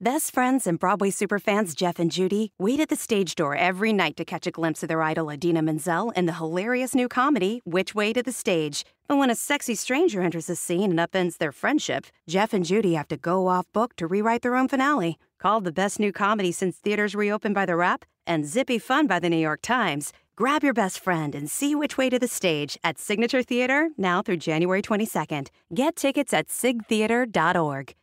Best friends and Broadway superfans Jeff and Judy wait at the stage door every night to catch a glimpse of their idol Idina Menzel in the hilarious new comedy, Which Way to the Stage. But when a sexy stranger enters the scene and upends their friendship, Jeff and Judy have to go off-book to rewrite their own finale. Called the best new comedy since theaters reopened by The Wrap and zippy fun by The New York Times, grab your best friend and see Which Way to the Stage at Signature Theater now through January 22nd. Get tickets at sigtheater.org.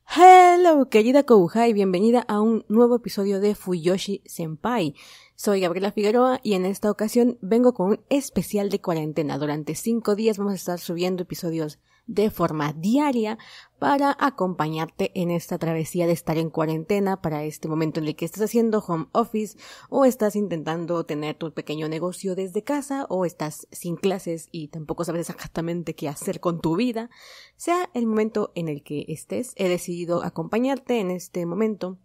Hello, querida Kouha, y bienvenida a un nuevo episodio de Fuyoshi Senpai. Soy Gabriela Figueroa y en esta ocasión vengo con un especial de cuarentena. Durante 5 días vamos a estar subiendo episodios de forma diaria para acompañarte en esta travesía de estar en cuarentena, para este momento en el que estás haciendo home office o estás intentando tener tu pequeño negocio desde casa o estás sin clases y tampoco sabes exactamente qué hacer con tu vida. Sea el momento en el que estés, he decidido acompañarte en este momento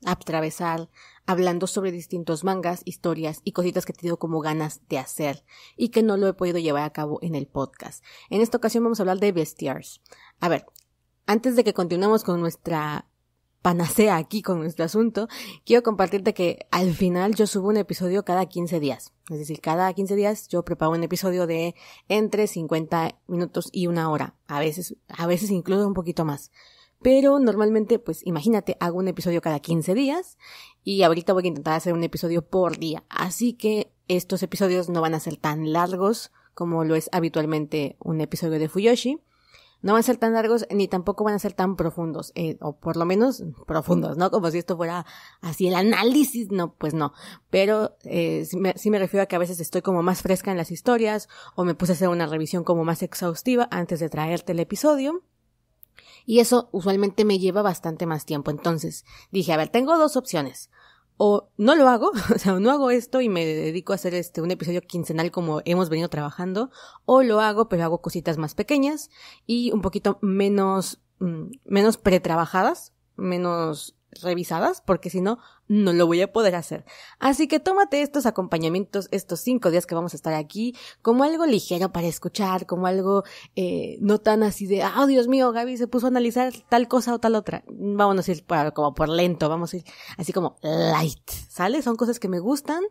a atravesar hablando sobre distintos mangas, historias y cositas que he tenido como ganas de hacer y que no lo he podido llevar a cabo en el podcast. En esta ocasión vamos a hablar de Bestiars. A ver, antes de que continuemos con nuestra panacea aquí con nuestro asunto, quiero compartirte que al final yo subo un episodio cada 15 días. Es decir, cada 15 días yo preparo un episodio de entre 50 minutos y 1 hora. A veces incluso un poquito más. Pero normalmente, pues imagínate, hago un episodio cada 15 días y ahorita voy a intentar hacer un episodio por día. Así que estos episodios no van a ser tan largos como lo es habitualmente un episodio de Fuyoshi. No van a ser tan largos ni tampoco van a ser tan profundos, o por lo menos profundos, ¿no? Como si esto fuera así el análisis, no, pues no. Pero sí me refiero a que a veces estoy como más fresca en las historias o me puse a hacer una revisión como más exhaustiva antes de traerte el episodio. Y eso usualmente me lleva bastante más tiempo. Entonces dije, a ver, tengo 2 opciones. O no lo hago, o sea, no hago esto y me dedico a hacer un episodio quincenal como hemos venido trabajando. O lo hago, pero hago cositas más pequeñas y un poquito menos pretrabajadas, menos revisadas, porque si no, no lo voy a poder hacer. Así que tómate estos acompañamientos, estos 5 días que vamos a estar aquí, como algo ligero para escuchar, como algo no tan así de, oh Dios mío, Gaby se puso a analizar tal cosa o tal otra. Vámonos a ir como por lento, vamos a ir así como light, ¿sale? Son cosas que me gustan,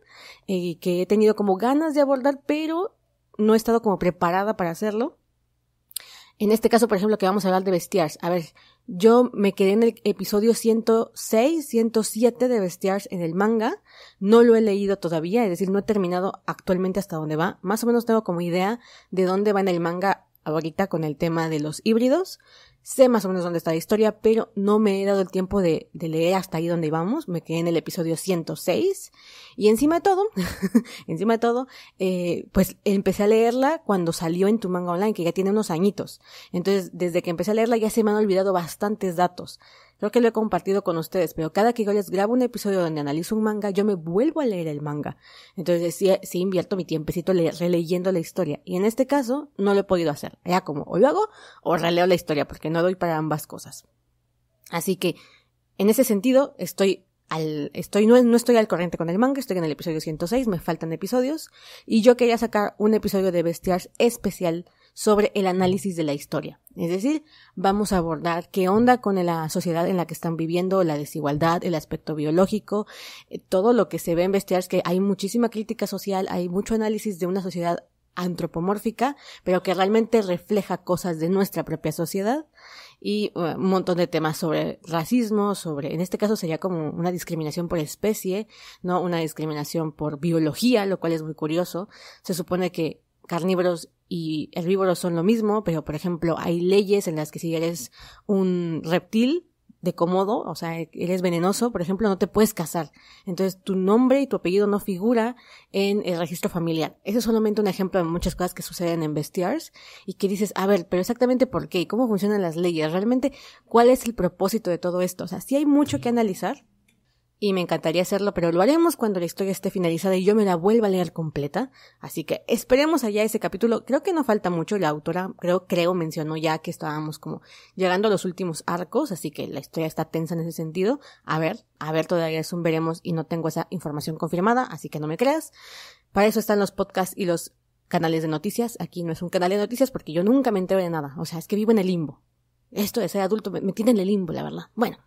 que he tenido como ganas de abordar, pero no he estado como preparada para hacerlo. En este caso, por ejemplo, que vamos a hablar de Bestiars. A ver, yo me quedé en el episodio 106, 107 de Bestiars en el manga. No lo he leído todavía, es decir, no he terminado actualmente hasta dónde va. Más o menos tengo como idea de dónde va en el manga ahorita con el tema de los híbridos. Sé más o menos dónde está la historia, pero no me he dado el tiempo de leer hasta ahí donde íbamos. Me quedé en el episodio 106. Y encima de todo, pues empecé a leerla cuando salió en Tu Manga Online, que ya tiene unos añitos. Entonces, desde que empecé a leerla ya se me han olvidado bastantes datos. Creo que lo he compartido con ustedes, pero cada que yo les grabo un episodio donde analizo un manga, yo me vuelvo a leer el manga. Entonces sí invierto mi tiempecito releyendo la historia. Y en este caso, no lo he podido hacer. Ya como o lo hago o releo la historia, porque no doy para ambas cosas. Así que, en ese sentido, no estoy al corriente con el manga, estoy en el episodio 106, me faltan episodios, y yo quería sacar un episodio de Bestiars especial sobre el análisis de la historia. Es decir, vamos a abordar qué onda con la sociedad en la que están viviendo, la desigualdad, el aspecto biológico, todo lo que se ve en Bestiars, que hay muchísima crítica social, hay mucho análisis de una sociedad antropomórfica, pero que realmente refleja cosas de nuestra propia sociedad, y un montón de temas sobre racismo, en este caso sería como una discriminación por especie, no una discriminación por biología, lo cual es muy curioso. Se supone que carnívoros y herbívoros son lo mismo, pero por ejemplo hay leyes en las que si eres un reptil de Komodo, o sea, eres venenoso, por ejemplo, no te puedes casar. Entonces, tu nombre y tu apellido no figura en el registro familiar. Ese es solamente un ejemplo de muchas cosas que suceden en Bestiars y que dices, a ver, pero exactamente por qué y cómo funcionan las leyes, realmente, ¿cuál es el propósito de todo esto? O sea, sí hay mucho que analizar y me encantaría hacerlo, pero lo haremos cuando la historia esté finalizada y yo me la vuelva a leer completa. Así que esperemos allá ese capítulo. Creo que no falta mucho. La autora creo mencionó ya que estábamos como llegando a los últimos arcos, así que la historia está tensa en ese sentido. A ver, todavía es un veremos y no tengo esa información confirmada, así que no me creas. Para eso están los podcasts y los canales de noticias. Aquí no es un canal de noticias porque yo nunca me entero de nada. O sea, es que vivo en el limbo. Esto de ser adulto me tiene en el limbo, la verdad. Bueno.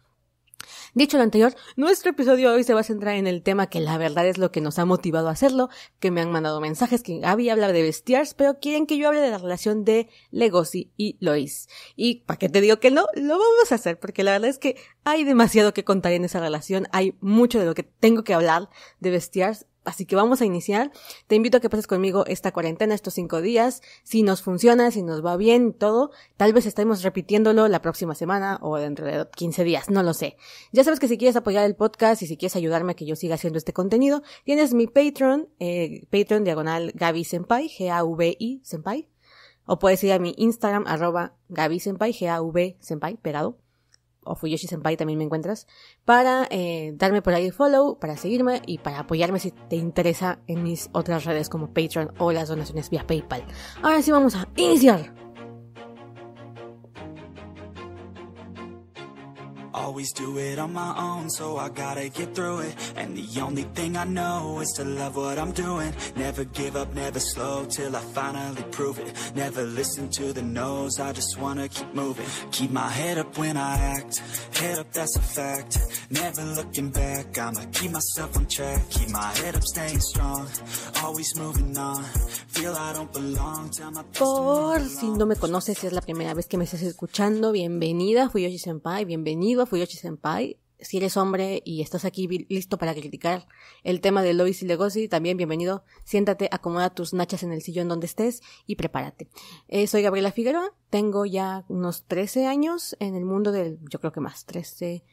Dicho lo anterior, nuestro episodio de hoy se va a centrar en el tema que la verdad es lo que nos ha motivado a hacerlo, que me han mandado mensajes que Gaby habla de Bestiars, pero quieren que yo hable de la relación de Legoshi y Lois. Y ¿para qué te digo que no? Lo vamos a hacer, porque la verdad es que hay demasiado que contar en esa relación, hay mucho de lo que tengo que hablar de Bestiars. Así que vamos a iniciar. Te invito a que pases conmigo esta cuarentena, estos 5 días. Si nos funciona, si nos va bien, todo. Tal vez estemos repitiéndolo la próxima semana o dentro de 15 días, no lo sé. Ya sabes que si quieres apoyar el podcast y si quieres ayudarme a que yo siga haciendo este contenido, tienes mi Patreon, Patreon / Gaby Senpai, Gavi Senpai. O puedes ir a mi Instagram, @Gaby Senpai, Gav Senpai, pegado. O Fuyoshi Senpai también me encuentras, para darme por ahí el follow, para seguirme y para apoyarme si te interesa en mis otras redes como Patreon o las donaciones vía PayPal. Ahora sí vamos a iniciar. Always do it on my own, so I gotta get through it. And the only thing I know is to love what I'm doing. Never give up, never slow, till I finally prove it. Never listen to the no's, I just wanna keep moving. Keep my head up when I act, head up, that's a fact. Never looking back, I'ma keep myself on track. Keep my head up, staying strong, always moving on. Feel I don't belong, tell my Por si no me conoces, si es la primera vez que me estás escuchando, bienvenida Fuyoshi Senpai, bienvenido a Fuyoshi Senpai. Si eres hombre y estás aquí listo para criticar el tema de Lois y Legoshi, también bienvenido. Siéntate, acomoda tus nachas en el sillón donde estés y prepárate. Soy Gabriela Figueroa, tengo ya unos 13 años en el mundo del, yo creo que más, 13,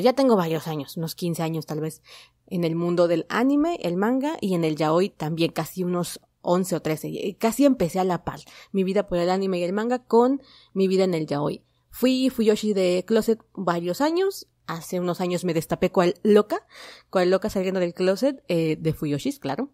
ya tengo varios años, unos 15 años tal vez, en el mundo del anime, el manga y en el yaoi también casi unos 11 o 13. Casi empecé a la par mi vida por el anime y el manga con mi vida en el yaoi. Fui Fuyoshi de closet varios años. Hace unos años me destapé cual loca saliendo del closet de Fuyoshis, claro.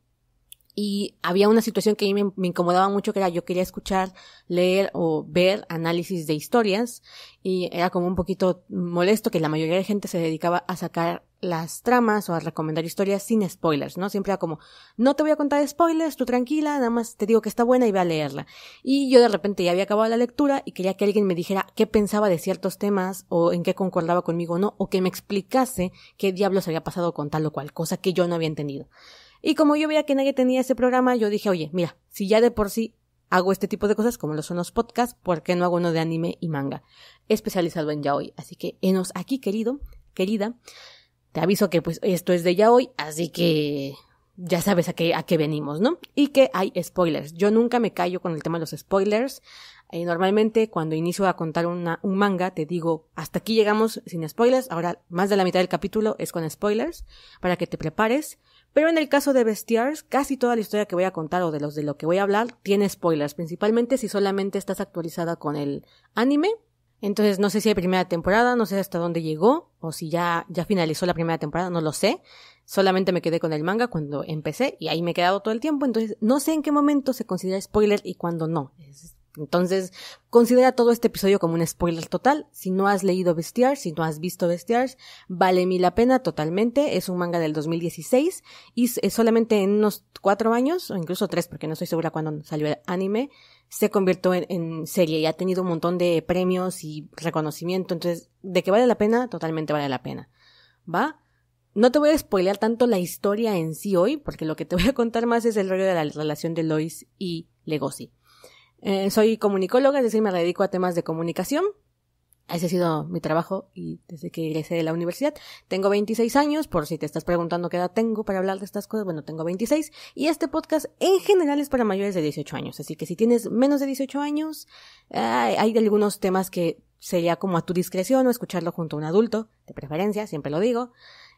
Y había una situación que a mí me incomodaba mucho, que era yo quería escuchar, leer o ver análisis de historias, y era como un poquito molesto que la mayoría de gente se dedicaba a sacar las tramas o a recomendar historias sin spoilers, ¿no? Siempre era como, no te voy a contar spoilers, tú tranquila, nada más te digo que está buena y ve a leerla. Y yo de repente ya había acabado la lectura y quería que alguien me dijera qué pensaba de ciertos temas o en qué concordaba conmigo o no, o que me explicase qué diablos había pasado con tal o cual cosa que yo no había entendido. Y como yo veía que nadie tenía ese programa, yo dije, oye, mira, si ya de por sí hago este tipo de cosas como lo son los podcasts, ¿por qué no hago uno de anime y manga especializado en yaoi? Así que enos aquí, querida, te aviso que pues esto es de yaoi, así que ya sabes a qué venimos, ¿no? Y que hay spoilers. Yo nunca me callo con el tema de los spoilers. Normalmente cuando inicio a contar un manga te digo, hasta aquí llegamos sin spoilers, ahora más de la mitad del capítulo es con spoilers, para que te prepares. Pero en el caso de Bestiars, casi toda la historia que voy a contar o de lo que voy a hablar tiene spoilers, principalmente si solamente estás actualizada con el anime. Entonces no sé si hay primera temporada, no sé hasta dónde llegó, o si ya finalizó la primera temporada, no lo sé. Solamente me quedé con el manga cuando empecé y ahí me he quedado todo el tiempo, entonces no sé en qué momento se considera spoiler y cuándo no. Entonces, considera todo este episodio como un spoiler total. Si no has leído Bestiars, si no has visto Bestiars, vale la pena totalmente. Es un manga del 2016 y solamente en unos 4 años, o incluso 3, porque no estoy segura cuándo salió el anime, se convirtió en serie y ha tenido un montón de premios y reconocimiento. Entonces, de que vale la pena, totalmente vale la pena. ¿Va? No te voy a spoilear tanto la historia en sí hoy, porque lo que te voy a contar más es el rollo de la relación de Lois y Legoshi. Soy comunicóloga, es decir, me dedico a temas de comunicación. Ese ha sido mi trabajo y desde que egresé de la universidad. Tengo 26 años, por si te estás preguntando qué edad tengo para hablar de estas cosas, bueno, tengo 26. Y este podcast en general es para mayores de 18 años, así que si tienes menos de 18 años, hay algunos temas que sería como a tu discreción o escucharlo junto a un adulto, de preferencia, siempre lo digo.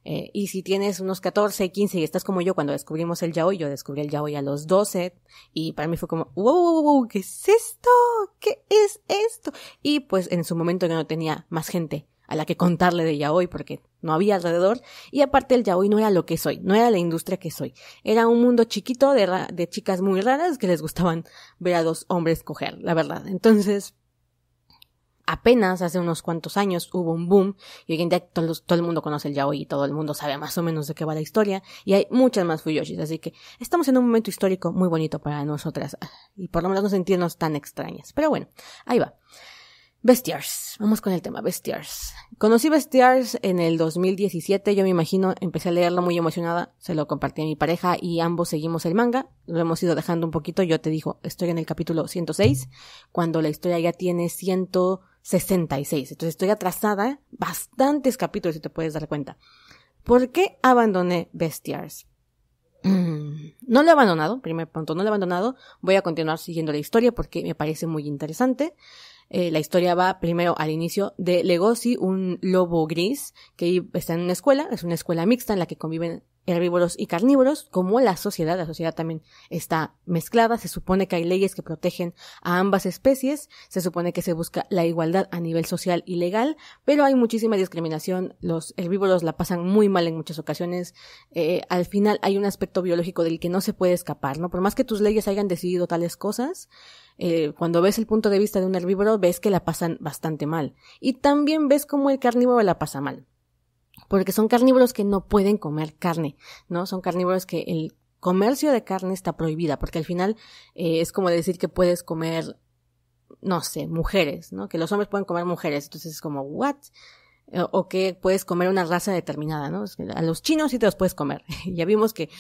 Y si tienes unos 14, 15 y estás como yo cuando descubrimos el yaoi, yo descubrí el yaoi a los 12 y para mí fue como, wow, ¿qué es esto? ¿Qué es esto? Y pues en su momento yo no tenía más gente a la que contarle de yaoi porque no había alrededor y aparte el yaoi no era lo que soy, no era la industria que soy, era un mundo chiquito de chicas muy raras que les gustaban ver a 2 hombres coger, la verdad. Entonces apenas hace unos cuantos años hubo un boom y hoy en día todo el mundo conoce el yaoi y todo el mundo sabe más o menos de qué va la historia y hay muchas más fuyoshis, así que estamos en un momento histórico muy bonito para nosotras y por lo menos no sentirnos tan extrañas. Pero bueno, ahí va. Bestiars. Vamos con el tema Bestiars. Conocí Bestiars en el 2017, yo me imagino, empecé a leerlo muy emocionada, se lo compartí a mi pareja y ambos seguimos el manga, lo hemos ido dejando un poquito, yo te digo, estoy en el capítulo 106, cuando la historia ya tiene 166, entonces estoy atrasada, bastantes capítulos si te puedes dar cuenta. ¿Por qué abandoné Bestiars? No lo he abandonado, primer punto, no lo he abandonado, voy a continuar siguiendo la historia porque me parece muy interesante. La historia va primero al inicio de Legoshi, un lobo gris que está en una escuela, es una escuela mixta en la que conviven herbívoros y carnívoros, como la sociedad también está mezclada, se supone que hay leyes que protegen a ambas especies, se supone que se busca la igualdad a nivel social y legal, pero hay muchísima discriminación, los herbívoros la pasan muy mal en muchas ocasiones, al final hay un aspecto biológico del que no se puede escapar, ¿no? Por más que tus leyes hayan decidido tales cosas, cuando ves el punto de vista de un herbívoro ves que la pasan bastante mal, y también ves cómo el carnívoro la pasa mal. Porque son carnívoros que no pueden comer carne, ¿no? Son carnívoros que el comercio de carne está prohibida, porque al final es como decir que puedes comer, no sé, mujeres, ¿no? Que los hombres pueden comer mujeres, entonces es como, ¿what? O que puedes comer una raza determinada, ¿no? A los chinos sí te los puedes comer. ya vimos que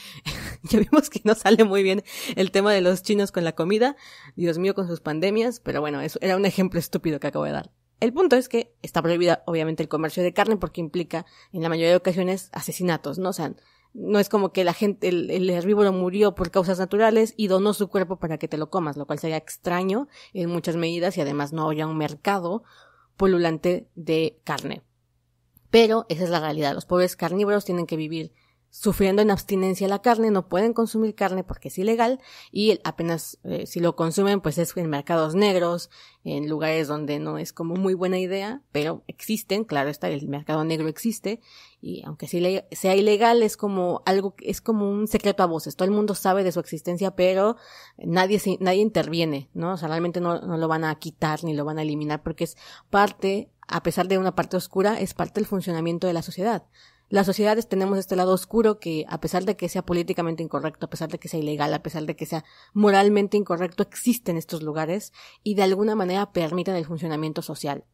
no sale muy bien el tema de los chinos con la comida, Dios mío, con sus pandemias, pero bueno, eso era un ejemplo estúpido que acabo de dar. El punto es que está prohibida, obviamente, el comercio de carne porque implica, en la mayoría de ocasiones, asesinatos, ¿no? O sea, no es como que la gente, el herbívoro murió por causas naturales y donó su cuerpo para que te lo comas, lo cual sería extraño en muchas medidas y además no había un mercado pululante de carne. Pero esa es la realidad, los pobres carnívoros tienen que vivir sufriendo en abstinencia la carne, no pueden consumir carne porque es ilegal y apenas si lo consumen pues es en mercados negros, en lugares donde no es como muy buena idea, pero existen, claro está, el mercado negro existe y aunque sea ilegal es como algo, es como un secreto a voces, todo el mundo sabe de su existencia pero nadie interviene, ¿no? O sea, realmente no lo van a quitar ni lo van a eliminar porque es parte, a pesar de una parte oscura, es parte del funcionamiento de la sociedad. Las sociedades tenemos este lado oscuro que, a pesar de que sea políticamente incorrecto, a pesar de que sea ilegal, a pesar de que sea moralmente incorrecto, existen estos lugares y de alguna manera permiten el funcionamiento social.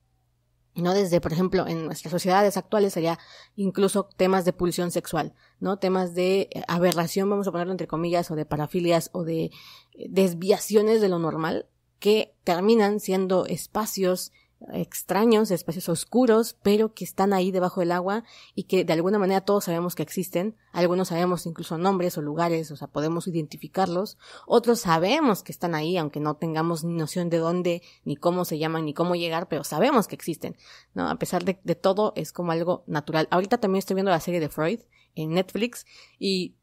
¿No? Desde, por ejemplo, en nuestras sociedades actuales sería incluso temas de pulsión sexual, ¿no? Temas de aberración, vamos a ponerlo entre comillas, o de parafilias o de desviaciones de lo normal que terminan siendo espacios extraños, espacios oscuros, pero que están ahí debajo del agua y que de alguna manera todos sabemos que existen, algunos sabemos incluso nombres o lugares, o sea, podemos identificarlos, otros sabemos que están ahí, aunque no tengamos ni noción de dónde, ni cómo se llaman, ni cómo llegar, pero sabemos que existen, ¿no? A pesar de todo, es como algo natural. Ahorita también estoy viendo la serie de Freud en Netflix y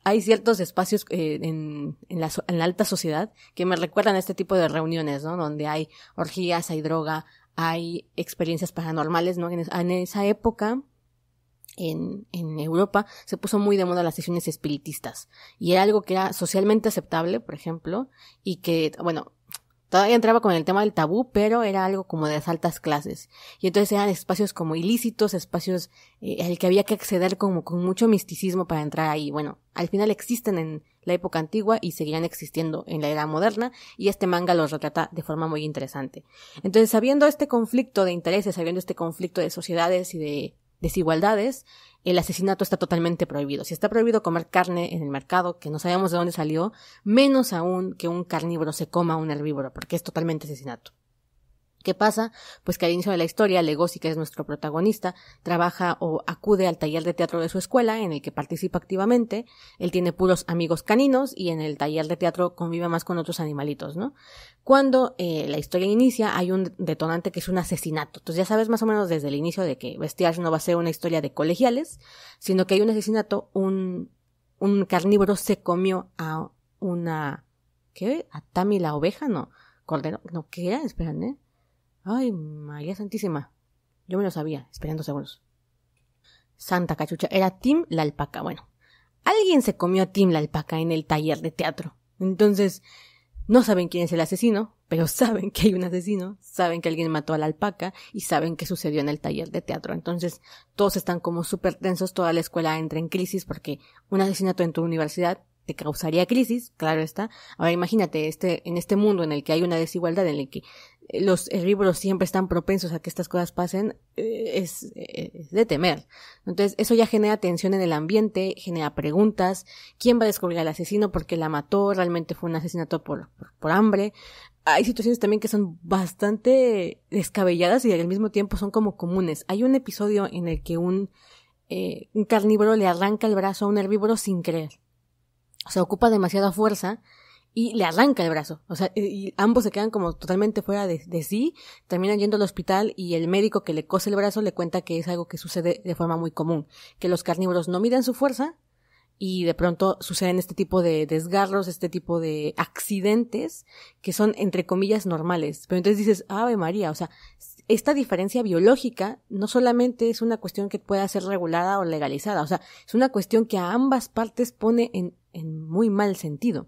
hay ciertos espacios en la alta sociedad que me recuerdan a este tipo de reuniones, ¿no? Donde hay orgías, hay droga, hay experiencias paranormales, ¿no? En esa época, en Europa, se puso muy de moda las sesiones espiritistas. Y era algo que era socialmente aceptable, por ejemplo, y que, bueno, todavía entraba con el tema del tabú, pero era algo como de las altas clases. Y entonces eran espacios como ilícitos, espacios al que había que acceder como con mucho misticismo para entrar ahí. Bueno, al final existen en la época antigua y seguirán existiendo en la era moderna, y este manga los retrata de forma muy interesante. Entonces, sabiendo este conflicto de intereses, sabiendo este conflicto de sociedades y de desigualdades, el asesinato está totalmente prohibido. Si está prohibido comer carne en el mercado, que no sabemos de dónde salió, menos aún que un carnívoro se coma a un herbívoro, porque es totalmente asesinato. ¿Qué pasa? Pues que al inicio de la historia, Legoshi, que es nuestro protagonista, trabaja o acude al taller de teatro de su escuela, en el que participa activamente. Él tiene puros amigos caninos y en el taller de teatro convive más con otros animalitos, ¿no? Cuando la historia inicia, hay un detonante que es un asesinato. Entonces ya sabes más o menos desde el inicio de que Bestiars no va a ser una historia de colegiales, sino que hay un asesinato, un carnívoro se comió a una... ¿Qué? ¿A Tami la oveja? No. ¿Cordero? No, ¿qué era? Esperan, Ay, María Santísima. Yo me lo sabía. Esperen 2 segundos. Santa cachucha. Era Tim la alpaca. Bueno, alguien se comió a Tim la alpaca en el taller de teatro. Entonces, no saben quién es el asesino, pero saben que hay un asesino, saben que alguien mató a la alpaca y saben qué sucedió en el taller de teatro. Entonces, todos están como súper tensos, toda la escuela entra en crisis porque un asesinato en tu universidad te causaría crisis, claro está. Ahora imagínate, en este mundo en el que hay una desigualdad, en el que los herbívoros siempre están propensos a que estas cosas pasen, es de temer. Entonces, eso ya genera tensión en el ambiente, genera preguntas. ¿Quién va a descubrir al asesino? ¿Por qué la mató? ¿Realmente fue un asesinato por hambre? Hay situaciones también que son bastante descabelladas y al mismo tiempo son como comunes. Hay un episodio en el que un carnívoro le arranca el brazo a un herbívoro sin querer. O sea, ocupa demasiada fuerza y le arranca el brazo. O sea, y ambos se quedan como totalmente fuera de sí, terminan yendo al hospital y el médico que le cose el brazo le cuenta que es algo que sucede de forma muy común, que los carnívoros no miden su fuerza y de pronto suceden este tipo de desgarros, este tipo de accidentes que son entre comillas normales. Pero entonces dices, Ave María, o sea, esta diferencia biológica no solamente es una cuestión que pueda ser regulada o legalizada, o sea, es una cuestión que a ambas partes pone en muy mal sentido.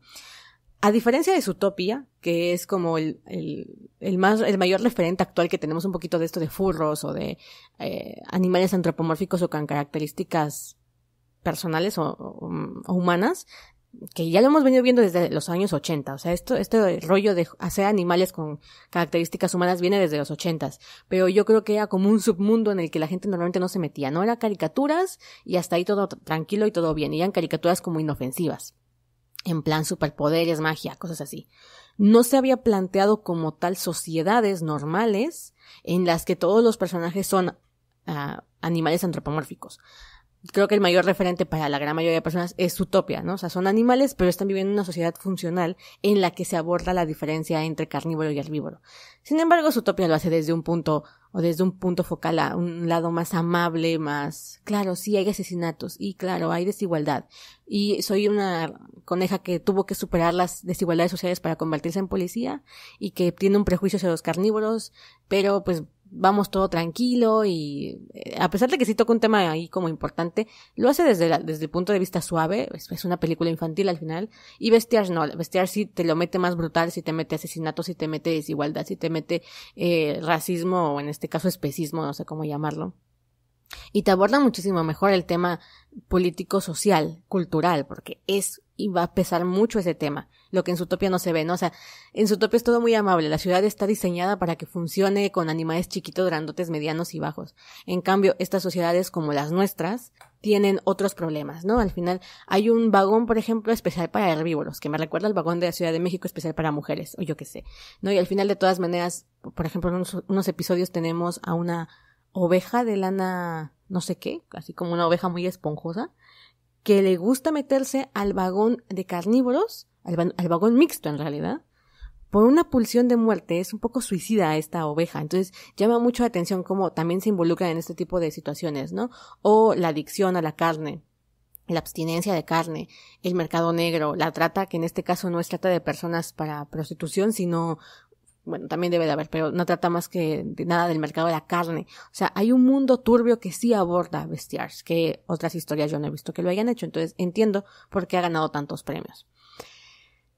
A diferencia de Zootopia, que es como el mayor referente actual que tenemos un poquito de esto de furros o de animales antropomórficos o con características personales o humanas, que ya lo hemos venido viendo desde los años 80, o sea, este rollo de hacer animales con características humanas viene desde los 80, pero yo creo que era como un submundo en el que la gente normalmente no se metía, no era caricaturas y hasta ahí todo tranquilo y todo bien, y eran caricaturas como inofensivas, en plan superpoderes, magia, cosas así. No se había planteado como tal sociedades normales en las que todos los personajes son animales antropomórficos. Creo que el mayor referente para la gran mayoría de personas es Zootopia, ¿no? O sea, son animales, pero están viviendo en una sociedad funcional en la que se aborda la diferencia entre carnívoro y herbívoro. Sin embargo, Zootopia lo hace desde un punto focal a un lado más amable, más, claro, sí hay asesinatos, y claro, hay desigualdad. Y soy una coneja que tuvo que superar las desigualdades sociales para convertirse en policía, y que tiene un prejuicio hacia los carnívoros, pero pues vamos todo tranquilo y a pesar de que sí toca un tema ahí como importante, lo hace desde el punto de vista suave, es una película infantil al final, y Bestiars no, Bestiars sí te lo mete más brutal, sí te mete asesinatos, sí te mete desigualdad, sí te mete racismo o en este caso especismo, no sé cómo llamarlo. Y te aborda muchísimo mejor el tema político, social, cultural, porque y va a pesar mucho ese tema, lo que en Zootopia no se ve, ¿no? O sea, en Zootopia es todo muy amable, la ciudad está diseñada para que funcione con animales chiquitos, grandotes, medianos y bajos. En cambio, estas sociedades como las nuestras tienen otros problemas, ¿no? Al final hay un vagón, por ejemplo, especial para herbívoros, que me recuerda al vagón de la Ciudad de México especial para mujeres, o yo qué sé, ¿no? Y al final, de todas maneras, por ejemplo, en unos episodios tenemos a una oveja de lana no sé qué, así como una oveja muy esponjosa, que le gusta meterse al vagón de carnívoros, al vagón mixto en realidad, por una pulsión de muerte. Es un poco suicida esta oveja, entonces llama mucho la atención cómo también se involucran en este tipo de situaciones, ¿no? O la adicción a la carne, la abstinencia de carne, el mercado negro, la trata, que en este caso no es trata de personas para prostitución, sino, bueno, también debe de haber, pero no trata más que de nada del mercado de la carne. O sea, hay un mundo turbio que sí aborda Bestiars, que otras historias yo no he visto que lo hayan hecho, entonces entiendo por qué ha ganado tantos premios.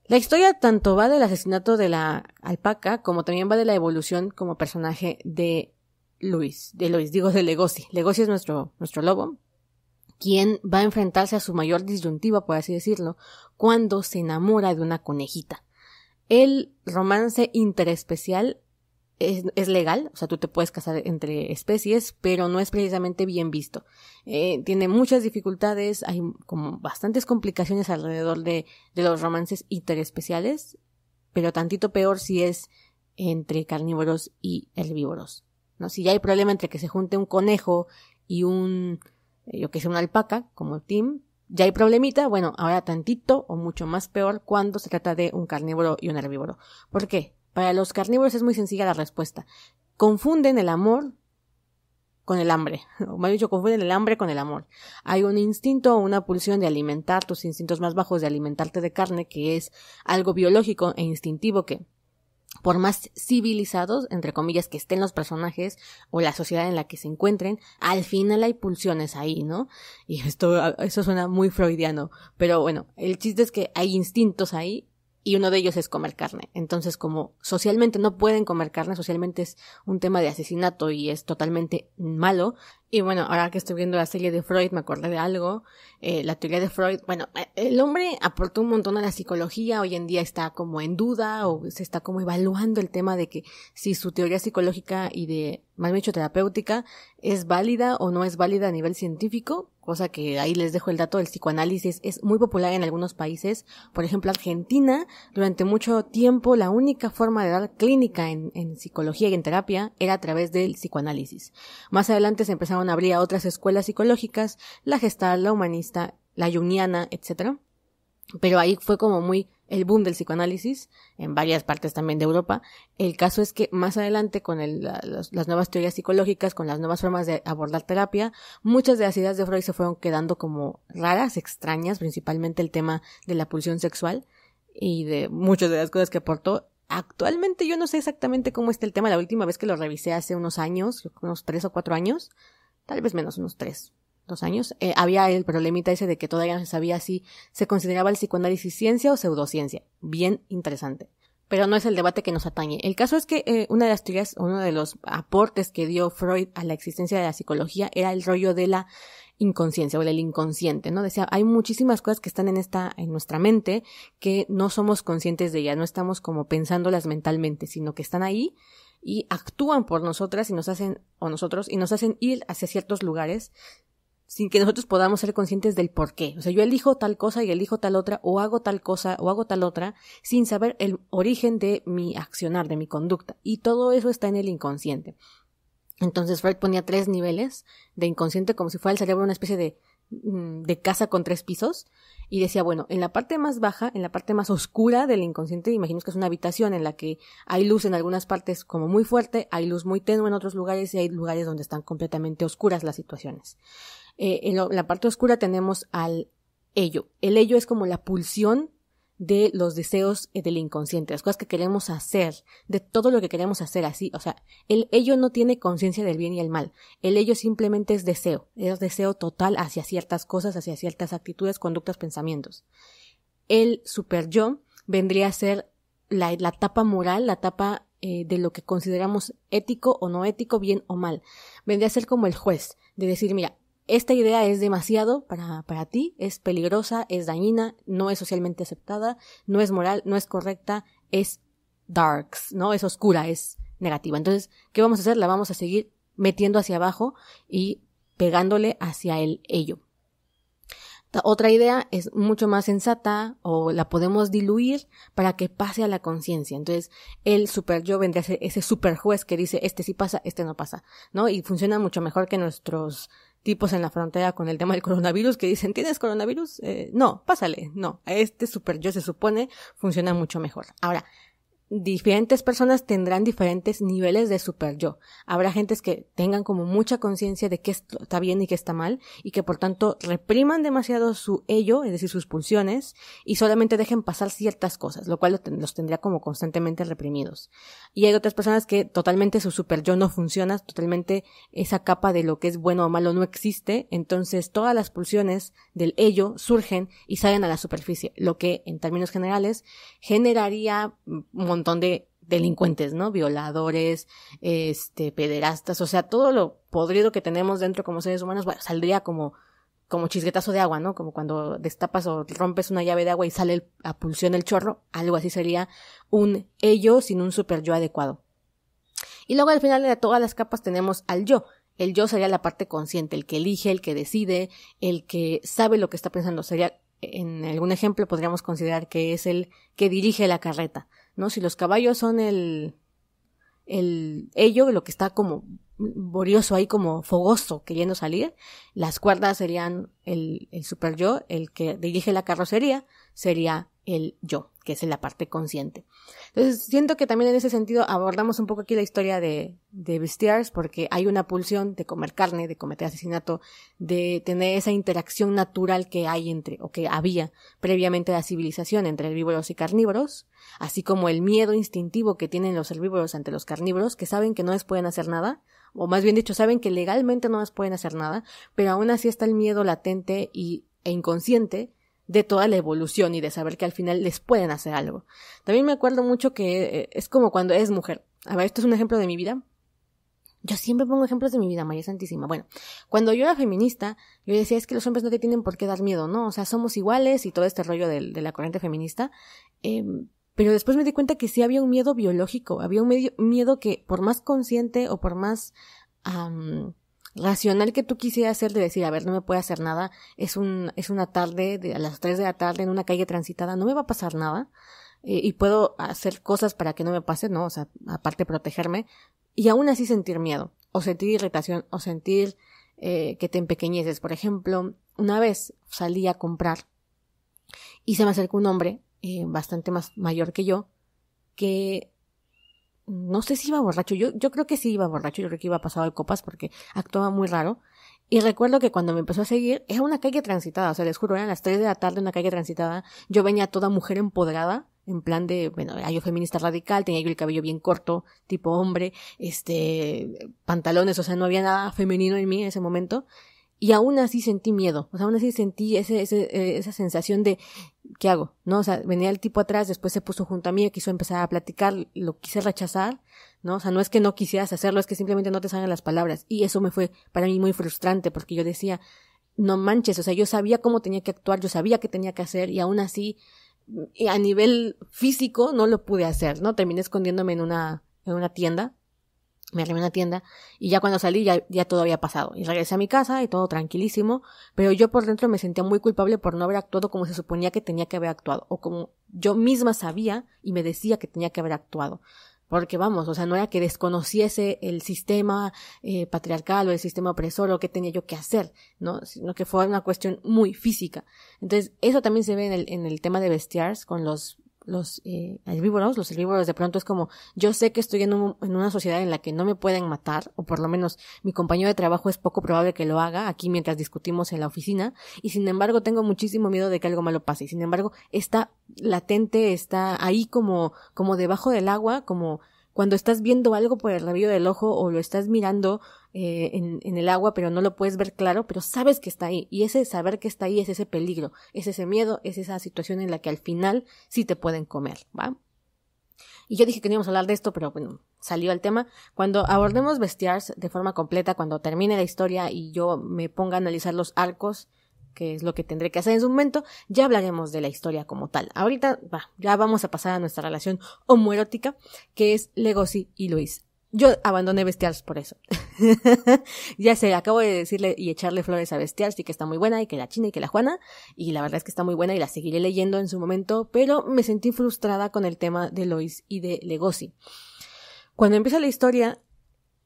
La historia tanto va del asesinato de la alpaca, como también va de la evolución como personaje de Legoshi. Legoshi es nuestro lobo, quien va a enfrentarse a su mayor disyuntiva, por así decirlo, cuando se enamora de una conejita. El romance interespecial es legal, o sea, tú te puedes casar entre especies, pero no es precisamente bien visto. Tiene muchas dificultades, hay como bastantes complicaciones alrededor de los romances interespeciales, pero tantito peor si es entre carnívoros y herbívoros, ¿no? Si ya hay problema entre que se junte un conejo y una alpaca, como Tim, ya hay problemita, bueno, ahora tantito o mucho más peor cuando se trata de un carnívoro y un herbívoro. ¿Por qué? Para los carnívoros es muy sencilla la respuesta. Confunden el amor con el hambre, o más dicho, confunden el hambre con el amor. Hay un instinto o una pulsión de alimentar tus instintos más bajos, de alimentarte de carne, que es algo biológico e instintivo que, por más civilizados, entre comillas, que estén los personajes o la sociedad en la que se encuentren, al final hay pulsiones ahí, ¿no? Y eso suena muy freudiano, pero bueno, el chiste es que hay instintos ahí y uno de ellos es comer carne. Entonces, como socialmente no pueden comer carne, socialmente es un tema de asesinato y es totalmente malo, Y bueno, ahora que estoy viendo la serie de Freud, me acordé de algo. La teoría de Freud, bueno, el hombre aportó un montón a la psicología. Hoy en día está como en duda o se está como evaluando el tema de que si su teoría psicológica y de, más bien dicho, terapéutica es válida o no es válida a nivel científico. Cosa que ahí les dejo el dato, el psicoanálisis es muy popular en algunos países. Por ejemplo, Argentina, durante mucho tiempo la única forma de dar clínica en psicología y en terapia era a través del psicoanálisis. Más adelante se empezaron a abrir a otras escuelas psicológicas, la Gestalt, la humanista, la junguiana, etc. Pero ahí fue como muy el boom del psicoanálisis, en varias partes también de Europa. El caso es que más adelante con las nuevas teorías psicológicas, con las nuevas formas de abordar terapia, muchas de las ideas de Freud se fueron quedando como raras, extrañas, principalmente el tema de la pulsión sexual y de muchas de las cosas que aportó. Actualmente yo no sé exactamente cómo está el tema, la última vez que lo revisé hace unos años, unos 3 o 4 años, tal vez menos, unos 2 años, había el problemita ese de que todavía no se sabía si se consideraba el psicoanálisis ciencia o pseudociencia. Bien interesante. Pero no es el debate que nos atañe. El caso es que una de las teorías, uno de los aportes que dio Freud a la existencia de la psicología era el rollo de la inconsciencia o del inconsciente, ¿no? Decía, hay muchísimas cosas que están en nuestra mente que no somos conscientes de ellas, no estamos como pensándolas mentalmente, sino que están ahí y actúan por nosotras y nos hacen ir hacia ciertos lugares sin que nosotros podamos ser conscientes del por qué. O sea, yo elijo tal cosa y elijo tal otra, o hago tal cosa o hago tal otra, sin saber el origen de mi accionar, de mi conducta. Y todo eso está en el inconsciente. Entonces Freud ponía 3 niveles de inconsciente como si fuera el cerebro una especie de casa con 3 pisos. Y decía, bueno, en la parte más baja, en la parte más oscura del inconsciente, imagino que es una habitación en la que hay luz en algunas partes como muy fuerte, hay luz muy tenue en otros lugares y hay lugares donde están completamente oscuras las situaciones. En la parte oscura tenemos al ello. El ello es como la pulsión de los deseos del inconsciente, las cosas que queremos hacer, de todo lo que queremos hacer así. O sea, el ello no tiene conciencia del bien y el mal. El ello simplemente es deseo total hacia ciertas cosas, hacia ciertas actitudes, conductas, pensamientos. El superyo vendría a ser la tapa moral, la tapa de lo que consideramos ético o no ético, bien o mal. Vendría a ser como el juez, de decir, mira, esta idea es demasiado para ti, es peligrosa, es dañina, no es socialmente aceptada, no es moral, no es correcta, es darks, ¿no? Es oscura, es negativa. Entonces, ¿qué vamos a hacer? La vamos a seguir metiendo hacia abajo y pegándole hacia el ello. Otra idea es mucho más sensata o la podemos diluir para que pase a la conciencia. Entonces, el superyo vendría a ser ese superjuez que dice, este sí pasa, este no pasa, ¿no? Y funciona mucho mejor que nuestros tipos en la frontera con el tema del coronavirus que dicen, ¿tienes coronavirus? No, pásale. No, este superyo se supone funciona mucho mejor. Ahora, diferentes personas tendrán diferentes niveles de superyo. Habrá gentes que tengan como mucha conciencia de qué está bien y qué está mal y que por tanto repriman demasiado su ello, es decir, sus pulsiones, y solamente dejen pasar ciertas cosas, lo cual los tendría como constantemente reprimidos. Y hay otras personas que totalmente su superyo no funciona, totalmente esa capa de lo que es bueno o malo no existe, entonces todas las pulsiones del ello surgen y salen a la superficie, lo que en términos generales generaría un montón de delincuentes, ¿no? Violadores, pederastas, o sea, todo lo podrido que tenemos dentro como seres humanos, bueno, saldría como chisguetazo de agua, ¿no? Como cuando destapas o rompes una llave de agua y sale a pulsión el chorro, algo así sería un ello sin un superyo adecuado. Y luego al final de todas las capas tenemos al yo. El yo sería la parte consciente, el que elige, el que decide, el que sabe lo que está pensando. Sería, en algún ejemplo, podríamos considerar que es el que dirige la carreta, ¿no? Si los caballos son el ello, lo que está como borioso ahí, como fogoso, queriendo salir, las cuerdas serían el superyo, el que dirige la carrocería sería el yo, que es la parte consciente. Entonces, siento que también en ese sentido abordamos un poco aquí la historia de Bestiaires, porque hay una pulsión de comer carne, de cometer asesinato, de tener esa interacción natural que hay o que había previamente a la civilización entre herbívoros y carnívoros, así como el miedo instintivo que tienen los herbívoros ante los carnívoros, que saben que no les pueden hacer nada, o más bien dicho, saben que legalmente no les pueden hacer nada, pero aún así está el miedo latente e inconsciente de toda la evolución y de saber que al final les pueden hacer algo. También me acuerdo mucho que es como cuando es mujer. A ver, esto es un ejemplo de mi vida. Yo siempre pongo ejemplos de mi vida, María Santísima. Bueno, cuando yo era feminista, yo decía, es que los hombres no te tienen por qué dar miedo, ¿no? O sea, somos iguales y todo este rollo de la corriente feminista. Pero después me di cuenta que sí había un miedo biológico, había un miedo que por más consciente o por más racional que tú quisieras hacer de decir, a ver, no me puede hacer nada, es una tarde, a las 3 de la tarde en una calle transitada, no me va a pasar nada, y puedo hacer cosas para que no me pase, ¿no? O sea, aparte de protegerme, y aún así sentir miedo, o sentir irritación, o sentir que te empequeñeces. Por ejemplo, una vez salí a comprar y se me acercó un hombre bastante más mayor que yo, que no sé si iba borracho, yo creo que sí iba borracho, yo creo que iba pasado de copas porque actuaba muy raro. Y recuerdo que cuando me empezó a seguir, era una calle transitada, o sea, les juro, eran las 3 de la tarde, una calle transitada, yo venía toda mujer empoderada, en plan de, bueno, era yo feminista radical, tenía yo el cabello bien corto, tipo hombre, pantalones, o sea, no había nada femenino en mí en ese momento, y aún así sentí miedo, o sea, aún así sentí esa sensación de, ¿qué hago? ¿No? O sea, venía el tipo atrás, después se puso junto a mí, quiso empezar a platicar, lo quise rechazar, ¿no? O sea, no es que no quisieras hacerlo, es que simplemente no te salen las palabras, y eso me fue para mí muy frustrante, porque yo decía, no manches, o sea, yo sabía cómo tenía que actuar, yo sabía qué tenía que hacer, y aún así, a nivel físico, no lo pude hacer, ¿no? Terminé escondiéndome en una tienda, me arrimé en una tienda, y ya cuando salí ya todo había pasado, y regresé a mi casa y todo tranquilísimo, pero yo por dentro me sentía muy culpable por no haber actuado como se suponía que tenía que haber actuado, o como yo misma sabía y me decía que tenía que haber actuado. Porque vamos, o sea, no era que desconociese el sistema patriarcal o el sistema opresor o qué tenía yo que hacer, ¿no? Sino que fue una cuestión muy física. Entonces, eso también se ve en el tema de bestiars con los herbívoros. Los herbívoros de pronto es como, yo sé que estoy en una sociedad en la que no me pueden matar, o por lo menos mi compañero de trabajo es poco probable que lo haga aquí mientras discutimos en la oficina, y sin embargo tengo muchísimo miedo de que algo malo pase, y sin embargo está latente, está ahí como debajo del agua, como cuando estás viendo algo por el rabillo del ojo o lo estás mirando en el agua, pero no lo puedes ver claro, pero sabes que está ahí. Y ese saber que está ahí es ese peligro, es ese miedo, es esa situación en la que al final sí te pueden comer, ¿va? Y yo dije que no íbamos a hablar de esto, pero bueno, salió el tema. Cuando abordemos bestiars de forma completa, cuando termine la historia y yo me ponga a analizar los arcos, que es lo que tendré que hacer en su momento, ya hablaremos de la historia como tal. Ahorita, ya vamos a pasar a nuestra relación homoerótica, que es Legoshi y Luis. Yo abandoné Bestiars por eso. Ya sé, acabo de decirle y echarle flores a Bestiars y que está muy buena, y que la China y que la Juana, y la verdad es que está muy buena y la seguiré leyendo en su momento, pero me sentí frustrada con el tema de Luis y de Legoshi. Cuando empieza la historia,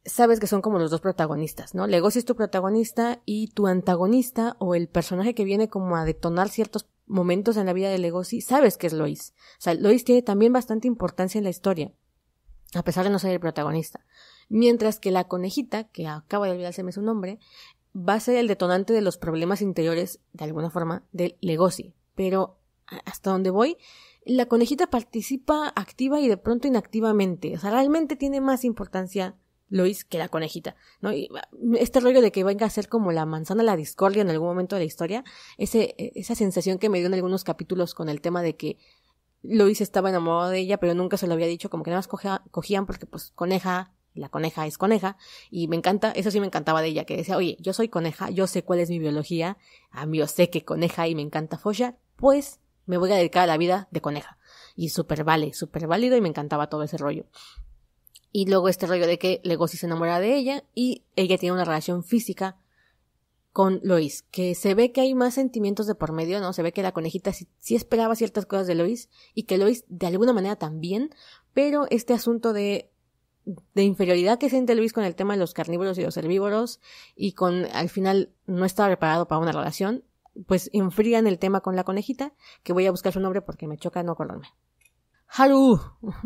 sabes que son como los dos protagonistas, ¿no? Legoshi es tu protagonista y tu antagonista o el personaje que viene como a detonar ciertos momentos en la vida de Legoshi, sabes que es Lois. O sea, Lois tiene también bastante importancia en la historia, a pesar de no ser el protagonista. Mientras que la conejita, que acaba de olvidárseme su nombre, va a ser el detonante de los problemas interiores, de alguna forma, de Legoshi. Pero, hasta donde voy, la conejita participa activa y de pronto inactivamente. O sea, realmente tiene más importancia Lois que la conejita, ¿no? Y este rollo de que venga a ser como la manzana de la discordia en algún momento de la historia, esa sensación que me dio en algunos capítulos con el tema de que Lois estaba enamorada de ella, pero nunca se lo había dicho, como que nada más cogían porque pues coneja, la coneja es coneja, y me encanta, eso sí me encantaba de ella, que decía, oye, yo soy coneja, yo sé cuál es mi biología, a mí yo sé que coneja y me encanta follar, pues me voy a dedicar a la vida de coneja. Y súper válido, y me encantaba todo ese rollo. Y luego este rollo de que Legoshi se enamora de ella y ella tiene una relación física con Lois, que se ve que hay más sentimientos de por medio, ¿no? Se ve que la conejita sí esperaba ciertas cosas de Lois y que Lois de alguna manera también, pero este asunto de inferioridad que siente Lois con el tema de los carnívoros y los herbívoros y con al final no estaba preparado para una relación, pues enfrían el tema con la conejita, que voy a buscar su nombre porque me choca no acordarme. Haru,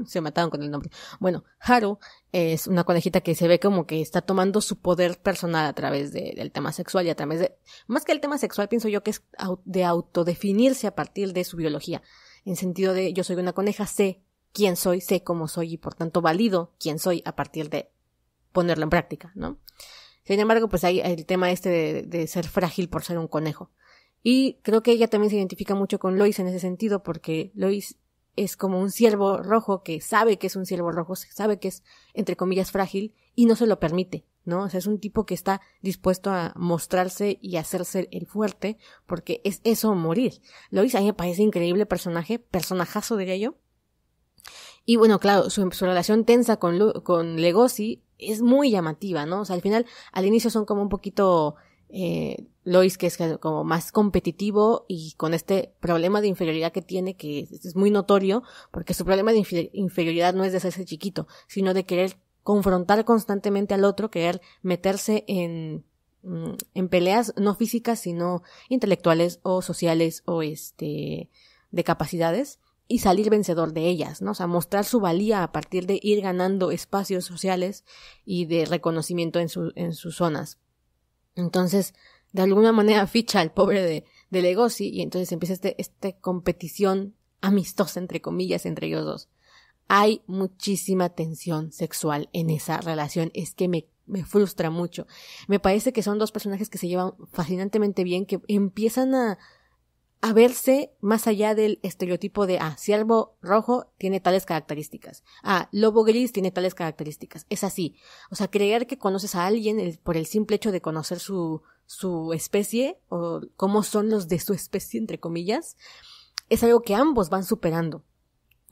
se mataron con el nombre. Bueno, Haru es una conejita que se ve como que está tomando su poder personal a través del tema sexual y a través de, más que el tema sexual, pienso yo que es de autodefinirse a partir de su biología, en sentido de yo soy una coneja, sé quién soy, sé cómo soy y por tanto valido quién soy a partir de ponerlo en práctica, ¿no? Sin embargo, pues hay el tema de ser frágil por ser un conejo. Y creo que ella también se identifica mucho con Lois en ese sentido, porque Lois es como un ciervo rojo que sabe que es un ciervo rojo, sabe que es, entre comillas, frágil y no se lo permite, ¿no? O sea, es un tipo que está dispuesto a mostrarse y hacerse el fuerte porque es eso o morir. Lois a mí me parece increíble personajazo diría yo. Y bueno, claro, su relación tensa con Legoshi es muy llamativa, ¿no? O sea, al inicio son como un poquito Lois, que es como más competitivo y con este problema de inferioridad que tiene, que es muy notorio, porque su problema de inferioridad no es de hacerse chiquito, sino de querer confrontar constantemente al otro, querer meterse en peleas no físicas, sino intelectuales o sociales o de capacidades, y salir vencedor de ellas, ¿no? O sea, mostrar su valía a partir de ir ganando espacios sociales y de reconocimiento en sus zonas. Entonces, de alguna manera ficha al pobre de Legoshi y entonces empieza esta competición amistosa, entre comillas, entre ellos dos. Hay muchísima tensión sexual en esa relación, es que me frustra mucho. Me parece que son dos personajes que se llevan fascinantemente bien, que empiezan a verse más allá del estereotipo de, ciervo rojo tiene tales características, lobo gris tiene tales características. Es así. O sea, creer que conoces a alguien por el simple hecho de conocer su especie, o cómo son los de su especie, entre comillas, es algo que ambos van superando.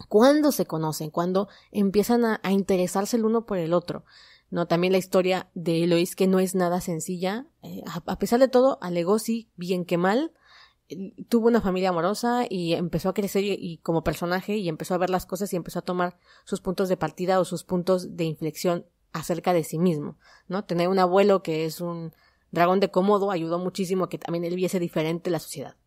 Cuando se conocen, cuando empiezan a interesarse el uno por el otro. No, también la historia de Lois, que no es nada sencilla. A pesar de todo, a Legoshi, bien que mal, tuvo una familia amorosa y empezó a crecer y como personaje y empezó a ver las cosas y empezó a tomar sus puntos de partida o sus puntos de inflexión acerca de sí mismo, ¿no? Tener un abuelo que es un dragón de Komodo ayudó muchísimo a que también él viese diferente la sociedad.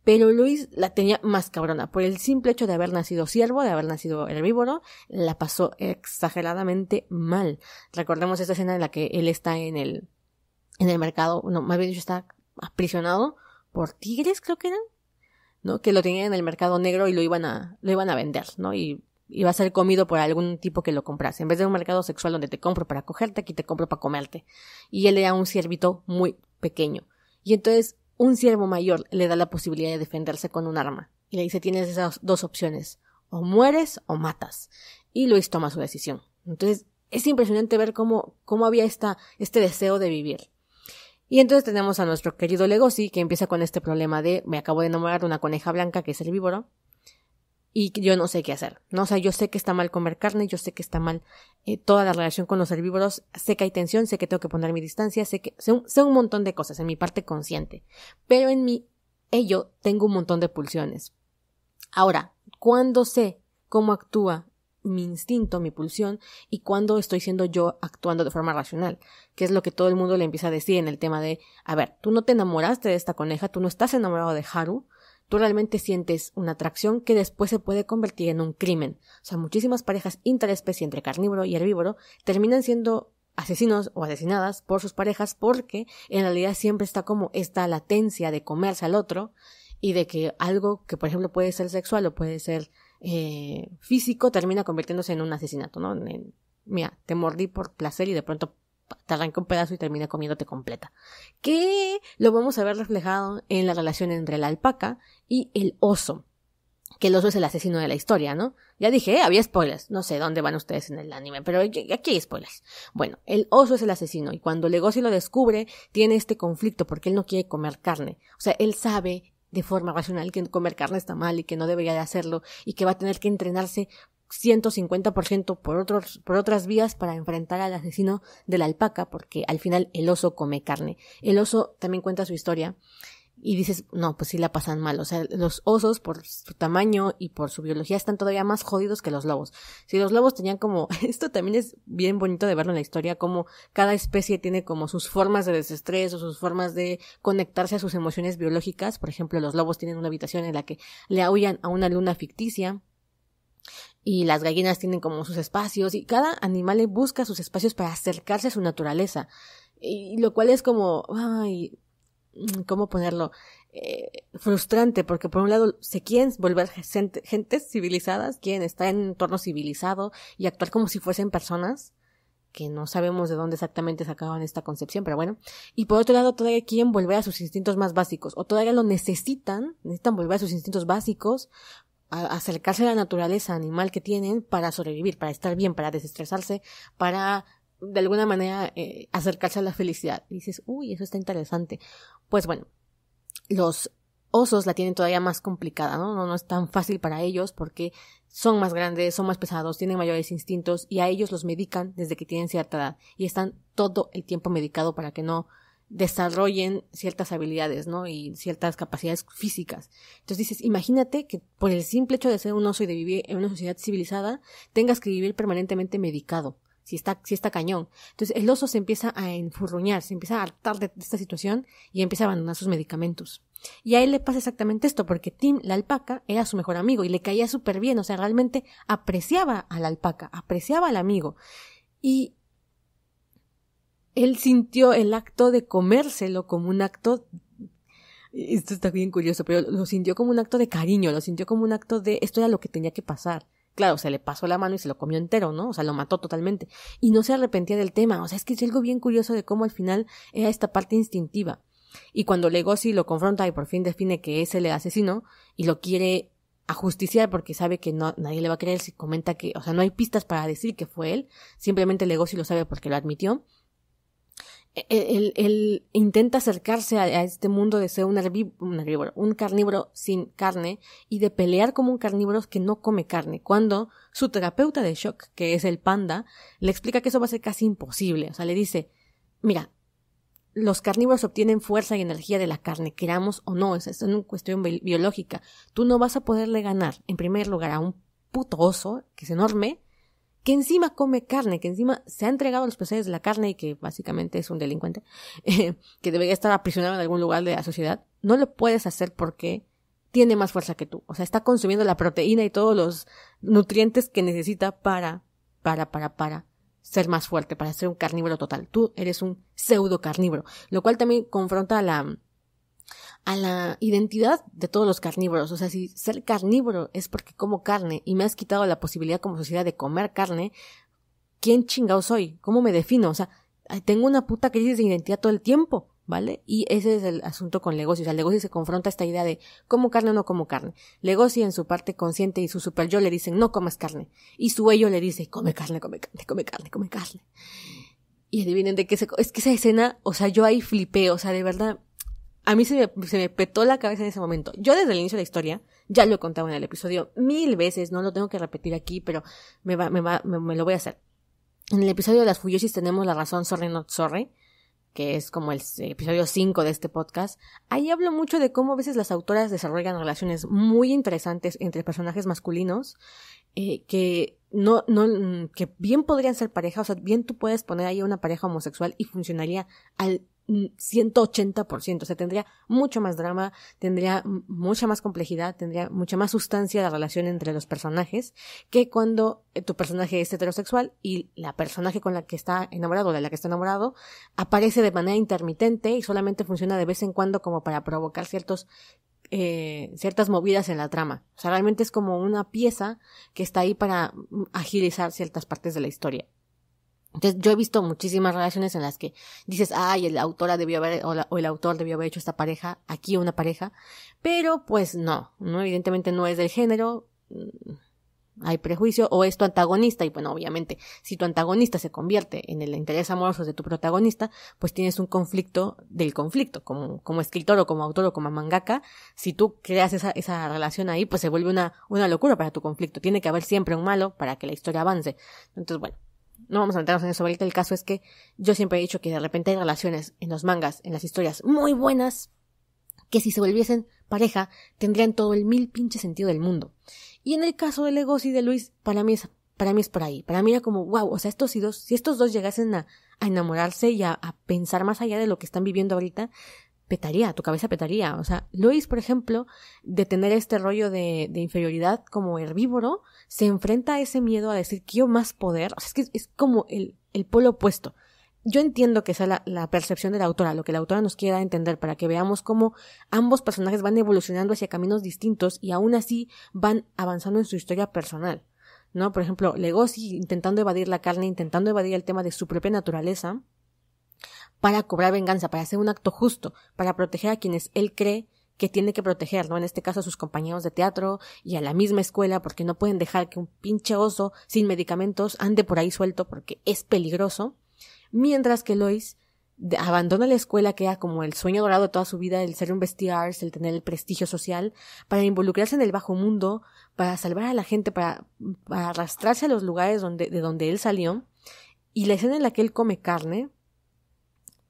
Pero Lois la tenía más cabrona. Por el simple hecho de haber nacido ciervo, de haber nacido herbívoro, la pasó exageradamente mal. Recordemos esta escena en la que él está en el mercado, no, más bien dicho, está aprisionado por tigres, creo que eran, ¿no? Que lo tenían en el mercado negro y lo iban a vender, ¿no? Y iba a ser comido por algún tipo que lo comprase. En vez de un mercado sexual donde te compro para cogerte, aquí te compro para comerte. Y él era un ciervito muy pequeño. Y entonces un ciervo mayor le da la posibilidad de defenderse con un arma. Y le dice, tienes esas dos opciones. O mueres o matas. Y Lois toma su decisión. Entonces es impresionante ver cómo había este deseo de vivir. Y entonces tenemos a nuestro querido Legoshi, que empieza con este problema de, me acabo de enamorar de una coneja blanca que es herbívoro, y yo no sé qué hacer, ¿no? O sea, yo sé que está mal comer carne, yo sé que está mal toda la relación con los herbívoros, sé que hay tensión, sé que tengo que poner mi distancia, sé un montón de cosas en mi parte consciente, pero en mi ello tengo un montón de pulsiones. Ahora, ¿cuándo sé cómo actúa mi instinto, mi pulsión, y cuando estoy siendo yo actuando de forma racional? Que es lo que todo el mundo le empieza a decir en el tema de, a ver, tú no te enamoraste de esta coneja, tú no estás enamorado de Haru, tú realmente sientes una atracción que después se puede convertir en un crimen. O sea, muchísimas parejas interespecie entre carnívoro y herbívoro terminan siendo asesinos o asesinadas por sus parejas porque en realidad siempre está como esta latencia de comerse al otro y de que algo que por ejemplo puede ser sexual o puede ser físico termina convirtiéndose en un asesinato, ¿no? Mira, te mordí por placer y de pronto te arranca un pedazo y termina comiéndote completa. Que lo vamos a ver reflejado en la relación entre la alpaca y el oso. Que el oso es el asesino de la historia, ¿no? Ya dije, había spoilers. No sé dónde van ustedes en el anime, pero aquí hay spoilers. Bueno, el oso es el asesino y cuando Legoshi lo descubre, tiene este conflicto porque él no quiere comer carne. O sea, él sabe de forma racional que comer carne está mal y que no debería de hacerlo y que va a tener que entrenarse 150% por otras vías para enfrentar al asesino de la alpaca, porque al final el oso come carne. El oso también cuenta su historia y dices, no, pues sí la pasan mal. O sea, los osos por su tamaño y por su biología están todavía más jodidos que los lobos. Si los lobos tenían como, esto también es bien bonito de verlo en la historia, como cada especie tiene como sus formas de desestrés o sus formas de conectarse a sus emociones biológicas. Por ejemplo, los lobos tienen una habitación en la que le aúllan a una luna ficticia. Y las gallinas tienen como sus espacios y cada animal le busca sus espacios para acercarse a su naturaleza. Y lo cual es como, ¿cómo ponerlo? Frustrante, porque por un lado se quieren volver gentes civilizadas, quieren estar en un entorno civilizado y actuar como si fuesen personas, que no sabemos de dónde exactamente sacaban esta concepción, pero bueno. Y por otro lado todavía quieren volver a sus instintos más básicos, o todavía lo necesitan volver a sus instintos básicos, acercarse a la naturaleza animal que tienen para sobrevivir, para estar bien, para desestresarse, para de alguna manera acercarse a la felicidad. Y dices, uy, eso está interesante. Pues bueno, los osos la tienen todavía más complicada, ¿no? No es tan fácil para ellos porque son más grandes, son más pesados, tienen mayores instintos y a ellos los medican desde que tienen cierta edad y están todo el tiempo medicados para que no desarrollen ciertas habilidades, ¿no? Y ciertas capacidades físicas. Entonces dices, imagínate que por el simple hecho de ser un oso y de vivir en una sociedad civilizada, tengas que vivir permanentemente medicado. Si está cañón. Entonces el oso se empieza a enfurruñar, se empieza a hartar de esta situación y empieza a abandonar sus medicamentos. Y a él le pasa exactamente esto, porque Tim, la alpaca, era su mejor amigo y le caía súper bien, o sea, realmente apreciaba a la alpaca, apreciaba al amigo. Y él sintió el acto de comérselo como un acto, esto está bien curioso, pero lo sintió como un acto de cariño, lo sintió como un acto de, esto era lo que tenía que pasar. Claro, se le pasó la mano y se lo comió entero, ¿no? O sea, lo mató totalmente. Y no se arrepentía del tema. O sea, es que es algo bien curioso de cómo al final era esta parte instintiva. Y cuando Legoshi lo confronta y por fin define que es el asesino y lo quiere ajusticiar porque sabe que nadie le va a creer si comenta que, o sea, no hay pistas para decir que fue él. Simplemente Legoshi lo sabe porque lo admitió. Él intenta acercarse a este mundo de ser un herbívoro, un carnívoro sin carne y de pelear como un carnívoro que no come carne, cuando su terapeuta de shock, que es el panda, le explica que eso va a ser casi imposible. O sea, le dice, mira, los carnívoros obtienen fuerza y energía de la carne, queramos o no, es una cuestión biológica. Tú no vas a poderle ganar, en primer lugar, a un puto oso, que es enorme, que encima come carne, que encima se ha entregado a los placeres de la carne y que básicamente es un delincuente, que debería estar aprisionado en algún lugar de la sociedad. No lo puedes hacer porque tiene más fuerza que tú. O sea, está consumiendo la proteína y todos los nutrientes que necesita para ser más fuerte, para ser un carnívoro total. Tú eres un pseudo carnívoro, lo cual también confronta a la identidad de todos los carnívoros. O sea, si ser carnívoro es porque como carne y me has quitado la posibilidad como sociedad de comer carne, ¿quién chingado soy? ¿Cómo me defino? O sea, tengo una puta crisis de identidad todo el tiempo, ¿vale? Y ese es el asunto con Legoshi. O sea, Legoshi se confronta a esta idea de ¿como carne o no como carne? Legoshi en su parte consciente y su super yo le dicen no comas carne. Y su ello le dice come carne, come carne, come carne, come carne. Y adivinen de qué es que esa escena, o sea, yo ahí flipé, o sea, de verdad, a mí se me petó la cabeza en ese momento. Yo desde el inicio de la historia, ya lo he contado en el episodio 1000 veces, no lo tengo que repetir aquí, pero me lo voy a hacer. En el episodio de las Fuyoshis tenemos la razón Sorry Not Sorry, que es como el episodio 5 de este podcast. Ahí hablo mucho de cómo a veces las autoras desarrollan relaciones muy interesantes entre personajes masculinos, que bien podrían ser pareja, o sea, bien tú puedes poner ahí una pareja homosexual y funcionaría al 180%, o sea, tendría mucho más drama, tendría mucha más complejidad, tendría mucha más sustancia la relación entre los personajes que cuando tu personaje es heterosexual y la personaje con la que está enamorado o de la que está enamorado aparece de manera intermitente y solamente funciona de vez en cuando como para provocar ciertas movidas en la trama. O sea, realmente es como una pieza que está ahí para agilizar ciertas partes de la historia. Entonces, yo he visto muchísimas relaciones en las que dices, ay, la autora debió haber, o el autor debió haber hecho esta pareja, aquí una pareja, pero pues no, evidentemente no es del género, hay prejuicio, o es tu antagonista, y bueno, obviamente, si tu antagonista se convierte en el interés amoroso de tu protagonista, pues tienes un conflicto del conflicto, como escritor o como autor o como mangaka, si tú creas esa relación ahí, pues se vuelve una locura para tu conflicto, tiene que haber siempre un malo para que la historia avance. Entonces, bueno, no vamos a meternos en eso ahorita. El caso es que yo siempre he dicho que de repente hay relaciones en los mangas, en las historias muy buenas, que si se volviesen pareja, tendrían todo el 1000 pinche sentido del mundo. Y en el caso de Legoshi y de Luis, para mí es por ahí. Para mí era como, wow, o sea, si estos dos llegasen a enamorarse y a pensar más allá de lo que están viviendo ahorita, tu cabeza petaría. O sea, Luis, por ejemplo, de tener este rollo de inferioridad como herbívoro, se enfrenta a ese miedo a decir quiero más poder. O sea, es que es como el polo opuesto. Yo entiendo que sea la percepción de la autora, lo que la autora nos quiere dar a entender para que veamos cómo ambos personajes van evolucionando hacia caminos distintos y aún así van avanzando en su historia personal, ¿no? Por ejemplo, Legoshi intentando evadir la carne, intentando evadir el tema de su propia naturaleza, para cobrar venganza, para hacer un acto justo, para proteger a quienes él cree que tiene que proteger, ¿no? En este caso a sus compañeros de teatro y a la misma escuela, porque no pueden dejar que un pinche oso sin medicamentos ande por ahí suelto porque es peligroso. Mientras que Lois abandona la escuela, que era como el sueño dorado de toda su vida, el ser un bestiars, el tener el prestigio social, para involucrarse en el bajo mundo, para salvar a la gente, para arrastrarse a los lugares de donde él salió. Y la escena en la que él come carne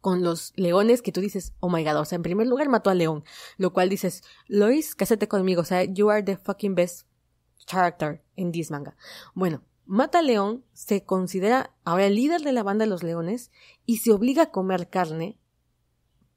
con los leones, que tú dices, oh my god, o sea, en primer lugar mató al león, lo cual dices, Lois, cásate conmigo, o sea, you are the fucking best character in this manga. Bueno, mata al león, se considera ahora el líder de la banda de los leones y se obliga a comer carne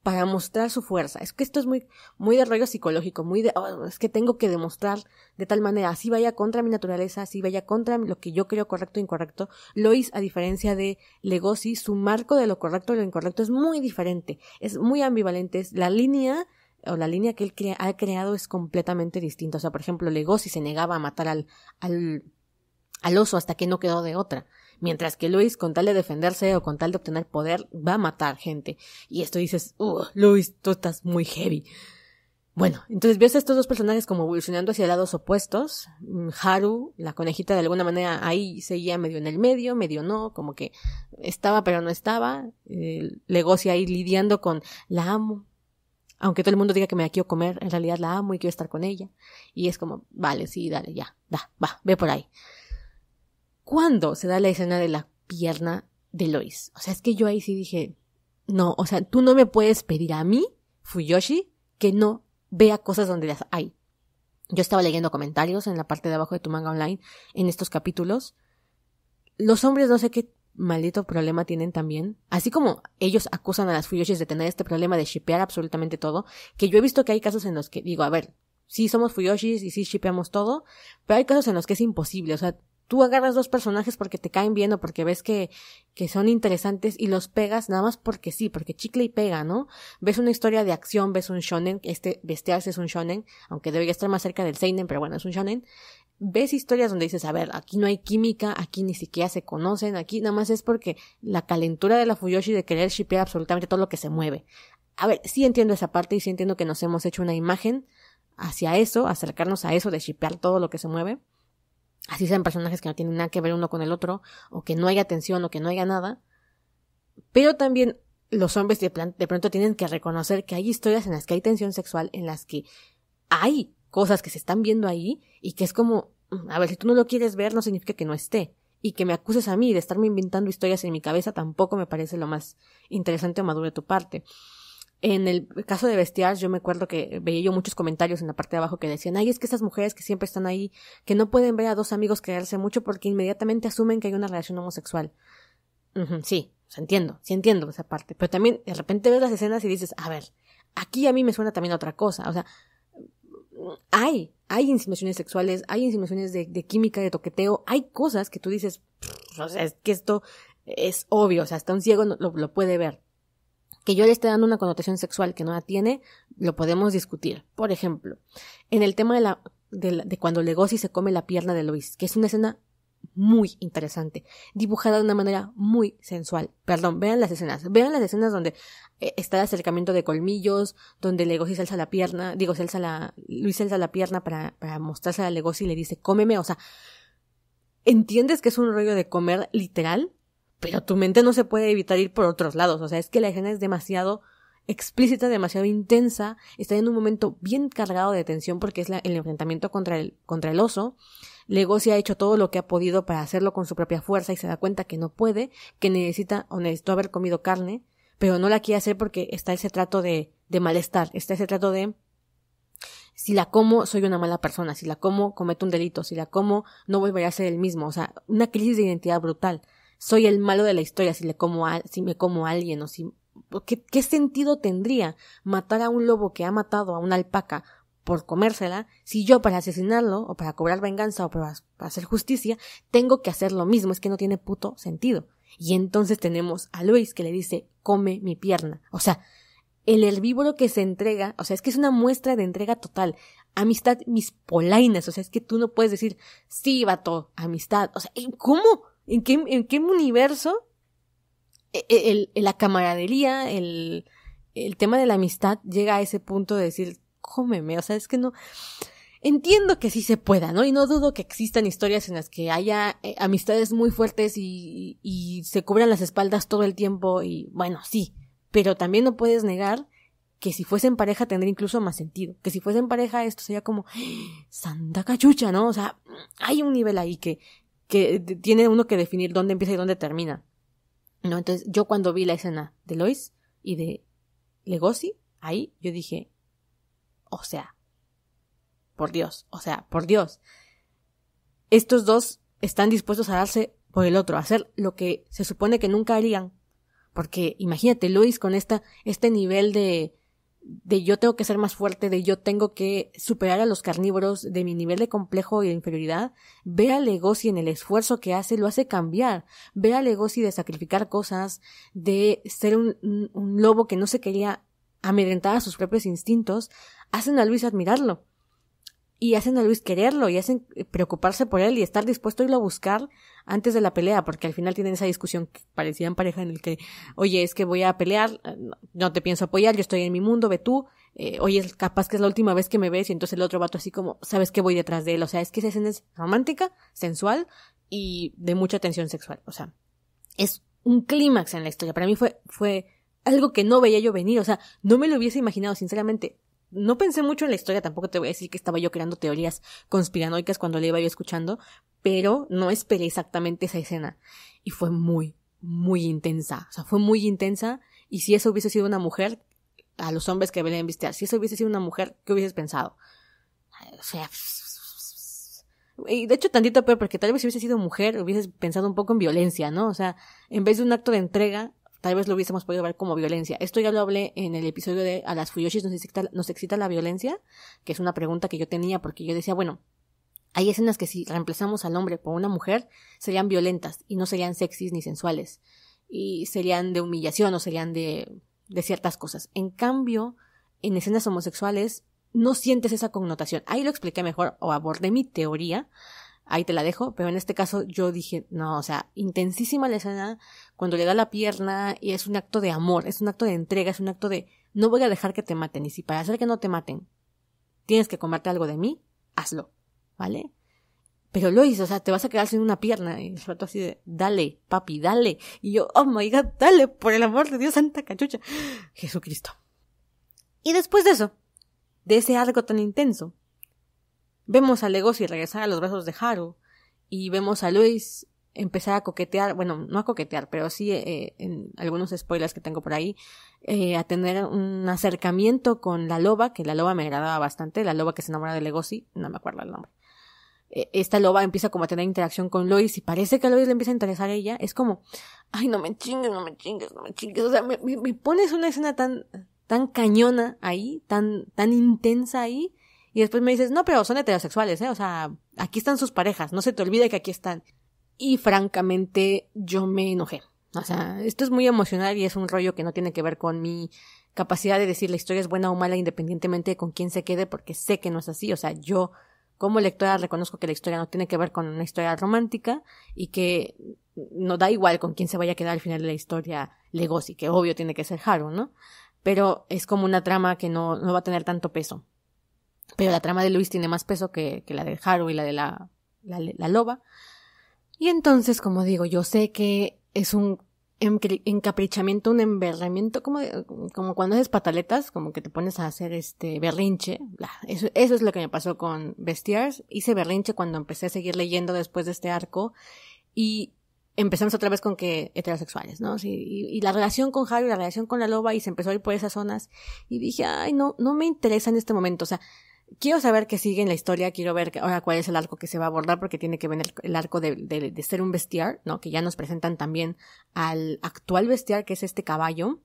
para mostrar su fuerza. Es que esto es muy, muy de rollo psicológico, muy de, es que tengo que demostrar de tal manera, así vaya contra mi naturaleza, así vaya contra lo que yo creo correcto e incorrecto. Lois, a diferencia de Legoshi, su marco de lo correcto y lo incorrecto es muy diferente, es muy ambivalente, es la línea que él ha creado es completamente distinta. O sea, por ejemplo, Legoshi se negaba a matar al oso hasta que no quedó de otra. Mientras que Lois, con tal de defenderse o con tal de obtener poder, va a matar gente. Y esto dices, Lois, tú estás muy heavy. Bueno, entonces ves a estos dos personajes como evolucionando hacia lados opuestos. Haru, la conejita, de alguna manera ahí seguía medio en el medio, medio no, como que estaba pero no estaba. Legoshi ahí lidiando con la amo. Aunque todo el mundo diga que me la quiero comer, en realidad la amo y quiero estar con ella. Y es como, vale, sí, dale, ya, va, ve por ahí. ¿Cuándo se da la escena de la pierna de Lois? O sea, es que yo ahí sí dije, no, o sea, tú no me puedes pedir a mí, Fuyoshi, que no vea cosas donde las hay. Yo estaba leyendo comentarios en la parte de abajo de tu manga online en estos capítulos. Los hombres no sé qué maldito problema tienen también. Así como ellos acusan a las Fuyoshis de tener este problema de shippear absolutamente todo, que yo he visto que hay casos en los que digo, a ver, sí somos Fuyoshis y sí shippeamos todo, pero hay casos en los que es imposible, o sea, tú agarras dos personajes porque te caen bien o porque ves que son interesantes y los pegas nada más porque sí, porque chicle y pega, ¿no? Ves una historia de acción, ves un shonen, Bestias es un shonen, aunque debería estar más cerca del seinen, pero bueno, es un shonen. Ves historias donde dices, a ver, aquí no hay química, aquí ni siquiera se conocen, aquí nada más es porque la calentura de la Fuyoshi de querer shippear absolutamente todo lo que se mueve. A ver, sí entiendo esa parte y sí entiendo que nos hemos hecho una imagen hacia eso, acercarnos a eso de shippear todo lo que se mueve. Así sean personajes que no tienen nada que ver uno con el otro, o que no haya tensión, o que no haya nada. Pero también los hombres de pronto tienen que reconocer que hay historias en las que hay tensión sexual, en las que hay cosas que se están viendo ahí, y que es como, a ver, si tú no lo quieres ver, no significa que no esté. Y que me acuses a mí de estarme inventando historias en mi cabeza tampoco me parece lo más interesante o maduro de tu parte. En el caso de Bestiars, yo me acuerdo que veía yo muchos comentarios en la parte de abajo que decían, ay, es que estas mujeres que siempre están ahí, que no pueden ver a dos amigos quererse mucho porque inmediatamente asumen que hay una relación homosexual. Sí, sí entiendo esa parte. Pero también de repente ves las escenas y dices, a ver, aquí a mí me suena también a otra cosa. O sea, hay insinuaciones sexuales, hay insinuaciones de química, de toqueteo, hay cosas que tú dices, o sea, es que esto es obvio, o sea, hasta un ciego lo puede ver. Que yo le esté dando una connotación sexual que no la tiene, lo podemos discutir. Por ejemplo, en el tema de cuando Legoshi se come la pierna de Lois, que es una escena muy interesante, dibujada de una manera muy sensual. Perdón, vean las escenas donde está el acercamiento de colmillos, donde Legoshi Luis alza la pierna para mostrársela a Legoshi y le dice, cómeme, o sea, ¿entiendes que es un rollo de comer literal? Pero tu mente no se puede evitar ir por otros lados, o sea, es que la escena es demasiado explícita, demasiado intensa, está en un momento bien cargado de tensión porque es el enfrentamiento contra el oso. Legoshi ha hecho todo lo que ha podido para hacerlo con su propia fuerza y se da cuenta que no puede, que necesitó haber comido carne, pero no la quiere hacer porque está ese trato de malestar, está ese trato de si la como soy una mala persona, si la como cometo un delito, si la como no volveré a ser el mismo, o sea, una crisis de identidad brutal. Soy el malo de la historia si me como a alguien o si ¿qué sentido tendría matar a un lobo que ha matado a una alpaca por comérsela si yo para asesinarlo o para cobrar venganza o para hacer justicia tengo que hacer lo mismo? Es que no tiene puto sentido. Y entonces tenemos a Luis que le dice come mi pierna, o sea, el herbívoro que se entrega, o sea, es que es una muestra de entrega total. Amistad, mis polainas, o sea, es que tú no puedes decir sí, vato, amistad, o sea, ¿cómo? ¿En qué universo la camaradería, el tema de la amistad llega a ese punto de decir cómeme, o sea, es que no... Entiendo que sí se pueda, ¿no? Y no dudo que existan historias en las que haya amistades muy fuertes y se cubran las espaldas todo el tiempo y, bueno, sí, pero también no puedes negar que si fuesen pareja tendría incluso más sentido, que si fuesen pareja esto sería como santa cachucha, ¿no? O sea, hay un nivel ahí que tiene uno que definir dónde empieza y dónde termina, ¿no? Entonces, yo cuando vi la escena de Lois y de Legoshi, ahí yo dije, o sea, por Dios, estos dos están dispuestos a darse por el otro, a hacer lo que se supone que nunca harían, porque imagínate, Lois con este nivel de yo tengo que ser más fuerte, de yo tengo que superar a los carnívoros, de mi nivel de complejo y de inferioridad, ve a Legoshi en el esfuerzo que hace, lo hace cambiar, ve a Legoshi de sacrificar cosas, de ser un lobo que no se quería amedrentar a sus propios instintos, hacen a Luis admirarlo. Y hacen a Luis quererlo, y hacen preocuparse por él y estar dispuesto a irlo a buscar antes de la pelea, porque al final tienen esa discusión que parecía en pareja en el que, oye, es que voy a pelear, no te pienso apoyar, yo estoy en mi mundo, ve tú, oye, es capaz que es la última vez que me ves, y entonces el otro vato así como, sabes que voy detrás de él, o sea, es que esa escena es romántica, sensual y de mucha tensión sexual, o sea, es un clímax en la historia, para mí fue algo que no veía yo venir, o sea, no me lo hubiese imaginado, sinceramente. No pensé mucho en la historia, tampoco te voy a decir que estaba yo creando teorías conspiranoicas cuando la iba yo escuchando, pero no esperé exactamente esa escena. Y fue muy, muy intensa. O sea, fue muy intensa. Y si eso hubiese sido una mujer, a los hombres que deben vistear, si eso hubiese sido una mujer, ¿qué hubieses pensado? O sea, y de hecho tantito peor, porque tal vez si hubiese sido mujer, hubieses pensado un poco en violencia, ¿no? O sea, en vez de un acto de entrega, tal vez lo hubiésemos podido ver como violencia. Esto ya lo hablé en el episodio de A las Fuyoshis nos excita la violencia, que es una pregunta que yo tenía, porque yo decía, bueno, hay escenas que si reemplazamos al hombre por una mujer, serían violentas, y no serían sexys ni sensuales, y serían de humillación, o serían de ciertas cosas. En cambio, en escenas homosexuales, no sientes esa connotación. Ahí lo expliqué mejor, o abordé mi teoría, ahí te la dejo, pero en este caso yo dije, no, o sea, intensísima la escena cuando le da la pierna y es un acto de amor, es un acto de entrega, es un acto de no voy a dejar que te maten y si para hacer que no te maten tienes que comerte algo de mí, hazlo, ¿vale? Pero Lois, o sea, te vas a quedar sin una pierna y el rato así de, dale, papi, dale. Y yo, oh my God, dale, por el amor de Dios, santa cachucha, Jesucristo. Y después de eso, de ese arco tan intenso, vemos a Legoshi regresar a los brazos de Haru y vemos a Luis empezar a coquetear, bueno, no a coquetear, pero sí en algunos spoilers que tengo por ahí, a tener un acercamiento con la loba, que la loba me agradaba bastante, la loba que se enamora de Legoshi, no me acuerdo el nombre. Esta loba empieza como a tener interacción con Lois y parece que a Lois le empieza a interesar a ella, es como, ay, no me chingues, o sea, me pones una escena tan cañona ahí, tan intensa ahí. Y después me dices, no, pero son heterosexuales, o sea, aquí están sus parejas, no se te olvide que aquí están. Y francamente, yo me enojé. O sea, esto es muy emocional y es un rollo que no tiene que ver con mi capacidad de decir la historia es buena o mala independientemente de con quién se quede, porque sé que no es así. O sea, yo como lectora reconozco que la historia no tiene que ver con una historia romántica y que no da igual con quién se vaya a quedar al final de la historia Legoshi, que obvio tiene que ser Haru, ¿no? Pero es como una trama que no va a tener tanto peso. Pero la trama de Luis tiene más peso que la de Haru y la de la loba. Y entonces, como digo, yo sé que es un encaprichamiento, un emberramiento, como cuando haces pataletas, como que te pones a hacer berrinche. Eso es lo que me pasó con Bestiars. Hice berrinche cuando empecé a seguir leyendo después de este arco y empezamos otra vez con que heterosexuales, ¿no? Sí, y la relación con Haru y la relación con la loba y se empezó a ir por esas zonas y dije, ay, no me interesa en este momento, o sea, quiero saber qué sigue en la historia, quiero ver ahora cuál es el arco que se va a abordar porque tiene que venir el arco de ser un bestiar, ¿no? Que ya nos presentan también al actual bestiar que es este caballo.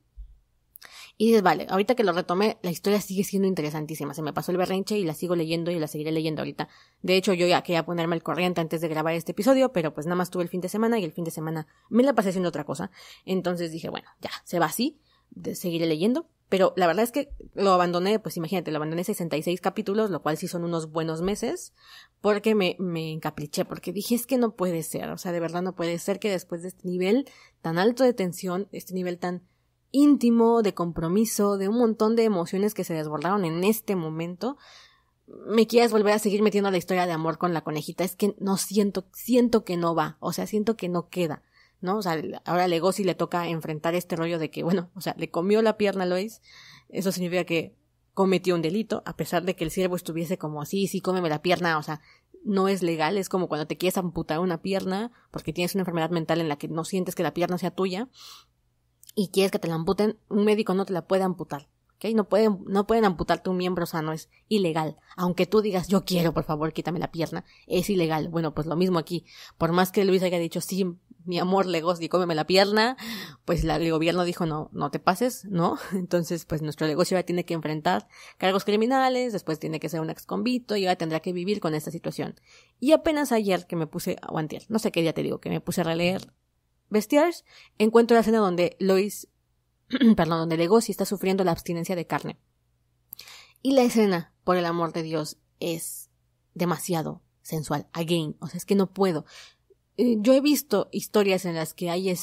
Y dices, vale, ahorita que lo retomé, la historia sigue siendo interesantísima. Se me pasó el berrinche y la sigo leyendo y la seguiré leyendo ahorita. De hecho, yo ya quería ponerme al corriente antes de grabar este episodio, pero pues nada más tuve el fin de semana y el fin de semana me la pasé haciendo otra cosa. Entonces dije, bueno, ya, se va así, seguiré leyendo. Pero la verdad es que lo abandoné, pues imagínate, lo abandoné 66 capítulos, lo cual sí son unos buenos meses, porque me encapriché, porque dije, es que no puede ser, o sea, de verdad no puede ser que después de este nivel tan alto de tensión, este nivel tan íntimo, de compromiso, de un montón de emociones que se desbordaron en este momento, me quieres volver a seguir metiendo la historia de amor con la conejita. Es que no siento que no va, o sea, siento que no queda, ¿no? O sea, ahora a Legoshi le toca enfrentar este rollo de que, bueno, o sea, le comió la pierna a Lois, eso significa que cometió un delito, a pesar de que el ciervo estuviese como, sí, cómeme la pierna, o sea, no es legal, es como cuando te quieres amputar una pierna porque tienes una enfermedad mental en la que no sientes que la pierna sea tuya y quieres que te la amputen, un médico no te la puede amputar, ¿ok? No pueden amputarte un miembro sano, es ilegal, aunque tú digas, yo quiero, por favor, quítame la pierna, es ilegal. Bueno, pues lo mismo aquí, por más que Luis haya dicho, sí, mi amor, Legoshi, cómeme la pierna, pues el gobierno dijo, no te pases, ¿no? Entonces, pues nuestro Legoshi ahora tiene que enfrentar cargos criminales, después tiene que ser un ex-convicto y ahora tendrá que vivir con esta situación. Y apenas ayer que me puse, o antier, no sé qué día te digo, que me puse a releer Bestiars, encuentro la escena donde donde Legoshi está sufriendo la abstinencia de carne. Y la escena, por el amor de Dios, es demasiado sensual. Again, o sea, es que no puedo. Yo he visto historias en las que hay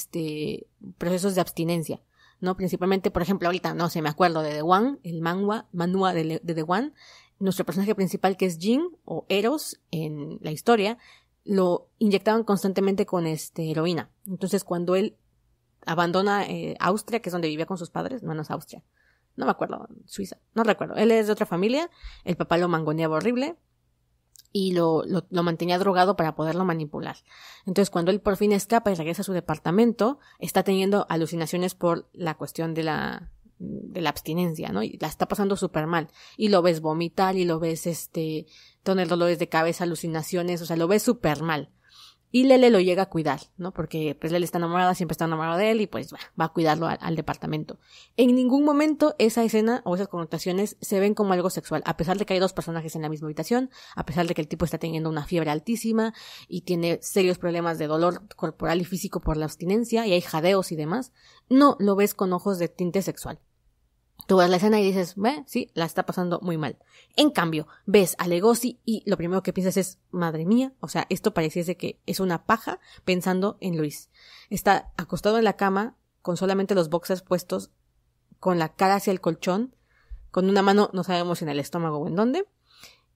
procesos de abstinencia, ¿no? Principalmente, por ejemplo, ahorita, no sé, me acuerdo de The One, el manhwa de The One. Nuestro personaje principal, que es Jin, o Eros, en la historia, lo inyectaban constantemente con heroína. Entonces, cuando él abandona Austria, que es donde vivía con sus padres, no es Austria, no me acuerdo, Suiza, no recuerdo, él es de otra familia, el papá lo mangoneaba horrible y lo mantenía drogado para poderlo manipular. Entonces, cuando él por fin escapa y regresa a su departamento, está teniendo alucinaciones por la cuestión de la abstinencia, ¿no? Y la está pasando súper mal. Y lo ves vomitar y lo ves tener dolores de cabeza, alucinaciones, o sea, lo ves súper mal. Y Lele lo llega a cuidar, ¿no? Porque pues Lele está enamorada, siempre está enamorada de él y pues va a cuidarlo al departamento. En ningún momento esa escena o esas connotaciones se ven como algo sexual, a pesar de que hay dos personajes en la misma habitación, a pesar de que el tipo está teniendo una fiebre altísima y tiene serios problemas de dolor corporal y físico por la abstinencia y hay jadeos y demás, no lo ves con ojos de tinte sexual. Tú ves la escena y dices, sí, la está pasando muy mal. En cambio, ves a Legoshi y lo primero que piensas es, madre mía, o sea, esto pareciese que es una paja pensando en Luis. Está acostado en la cama, con solamente los boxers puestos, con la cara hacia el colchón, con una mano, no sabemos si en el estómago o en dónde,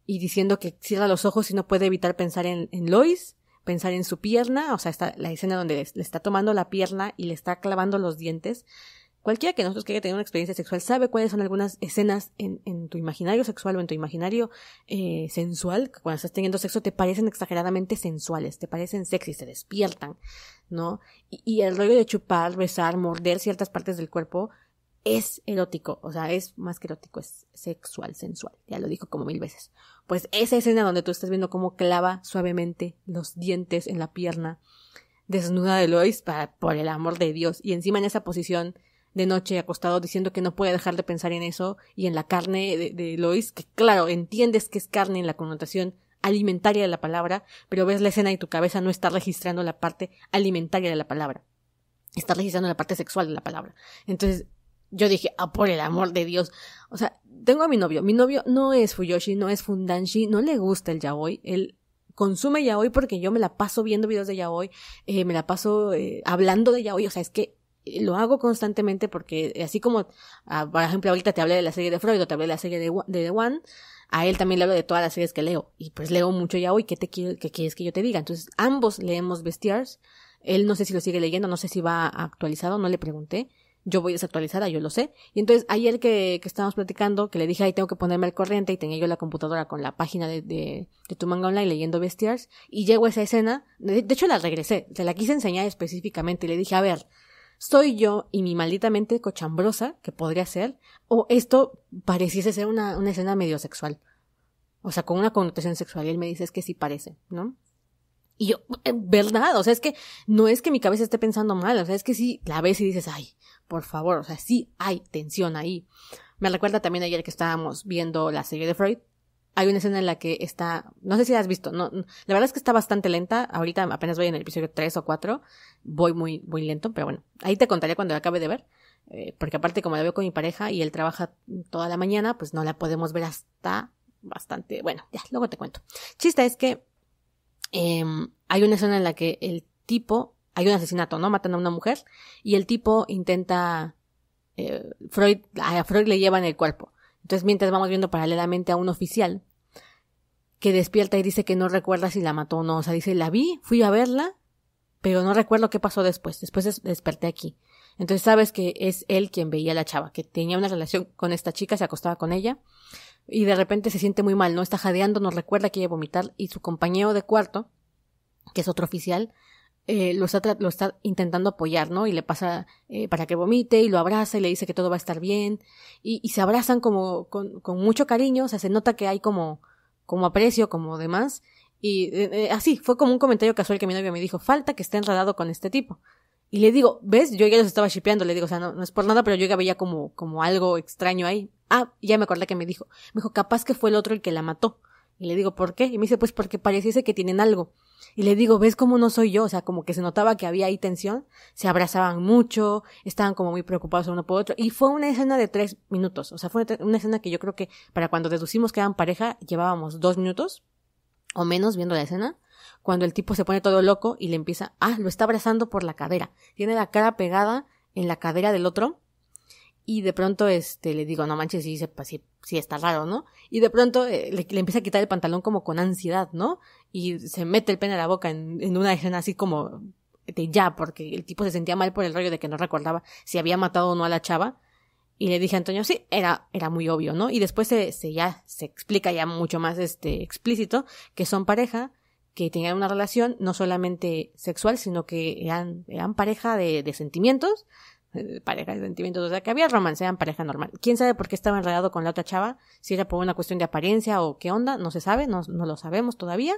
y diciendo que cierra los ojos y no puede evitar pensar en Lois, pensar en su pierna, o sea, está la escena donde le está tomando la pierna y le está clavando los dientes. Cualquiera que nosotros que haya tenido una experiencia sexual sabe cuáles son algunas escenas en tu imaginario sexual o en tu imaginario sensual, que cuando estás teniendo sexo te parecen exageradamente sensuales, te parecen sexys, te despiertan, ¿no? Y el rollo de chupar, besar, morder ciertas partes del cuerpo es erótico, o sea, es más que erótico, es sexual, sensual, ya lo dijo como 1000 veces. Pues esa escena donde tú estás viendo cómo clava suavemente los dientes en la pierna desnuda de Lois, por el amor de Dios, y encima en esa posición de noche acostado diciendo que no puede dejar de pensar en eso y en la carne de Lois, que claro, entiendes que es carne en la connotación alimentaria de la palabra, pero ves la escena y tu cabeza no está registrando la parte alimentaria de la palabra, está registrando la parte sexual de la palabra. Entonces yo dije, por el amor de Dios, o sea, tengo a mi novio no es fuyoshi, no es fundanshi, no le gusta el yaoi, él consume yaoi porque yo me la paso viendo videos de yaoi, me la paso hablando de yaoi, o sea, es que lo hago constantemente porque así como, por ejemplo, ahorita te hablé de la serie de Freud o te hablé de la serie de The One, a él también le hablo de todas las series que leo. Y pues leo mucho yaoi, ¿qué quieres que yo te diga? Entonces, ambos leemos Bestiars. Él no sé si lo sigue leyendo, no sé si va actualizado, no le pregunté. Yo voy desactualizada, yo lo sé. Y entonces, ayer que estábamos platicando, que le dije, tengo que ponerme al corriente, y tenía yo la computadora con la página de tu manga online leyendo Bestiars, y llego a esa escena, de hecho la regresé, se la quise enseñar específicamente, y le dije, a ver, ¿soy yo y mi maldita mente cochambrosa, que podría ser, o esto pareciese ser una escena medio sexual? O sea, con una connotación sexual. Y él me dice, es que sí parece, ¿no? Y yo, ¿verdad? O sea, es que no es que mi cabeza esté pensando mal, o sea, es que sí la ves y dices, ay, por favor, o sea, sí hay tensión ahí. Me recuerda también ayer que estábamos viendo la serie de Freud. Hay una escena en la que está, no sé si la has visto, no, la verdad es que está bastante lenta, ahorita apenas voy en el episodio 3 o 4, voy muy lento, pero bueno, ahí te contaré cuando la acabe de ver, porque aparte como la veo con mi pareja y él trabaja toda la mañana, pues no la podemos ver hasta bastante, bueno, ya, luego te cuento. Chiste es que hay una escena en la que hay un asesinato, ¿no? Matan a una mujer y el tipo intenta a Freud le llevan el cuerpo. Entonces mientras vamos viendo paralelamente a un oficial que despierta y dice que no recuerda si la mató o no. O sea, dice, la vi, fui a verla, pero no recuerdo qué pasó después. Después desperté aquí. Entonces sabes que es él quien veía a la chava, que tenía una relación con esta chica, se acostaba con ella, y de repente se siente muy mal, ¿no? Está jadeando, no recuerda que iba a vomitar, y su compañero de cuarto, que es otro oficial, lo está intentando apoyar, ¿no? Y le pasa para que vomite, y lo abraza, y le dice que todo va a estar bien, y se abrazan como con mucho cariño. O sea, se nota que hay como aprecio, como demás, y así, fue como un comentario casual que mi novio me dijo, falta que esté enredado con este tipo. Y le digo, ¿ves? Yo ya los estaba shippeando, le digo, o sea, no es por nada, pero yo ya veía como algo extraño ahí. Ya me acordé que me dijo, capaz que fue el otro el que la mató. Y le digo, ¿por qué? Y me dice, pues porque pareciese que tienen algo. Y le digo, ¿ves cómo no soy yo? O sea, como que se notaba que había ahí tensión, se abrazaban mucho, estaban como muy preocupados uno por otro, y fue una escena de 3 minutos. O sea, fue una escena que yo creo que para cuando deducimos que eran pareja, llevábamos 2 minutos o menos viendo la escena, cuando el tipo se pone todo loco y le empieza, lo está abrazando por la cadera, tiene la cara pegada en la cadera del otro, y de pronto le digo, no manches, sí está raro, ¿no? Y de pronto le empieza a quitar el pantalón como con ansiedad, ¿no? Y se mete el pene a la boca en una escena así como porque el tipo se sentía mal por el rollo de que no recordaba si había matado o no a la chava. Y le dije a Antonio, sí, era muy obvio, ¿no? Y después se explica ya mucho más explícito que son pareja, que tenían una relación no solamente sexual, sino que eran pareja de sentimientos, pareja de sentimientos, o sea, que había romance, eran pareja normal. ¿Quién sabe por qué estaba enredado con la otra chava? Si era por una cuestión de apariencia o qué onda, no se sabe, no lo sabemos todavía,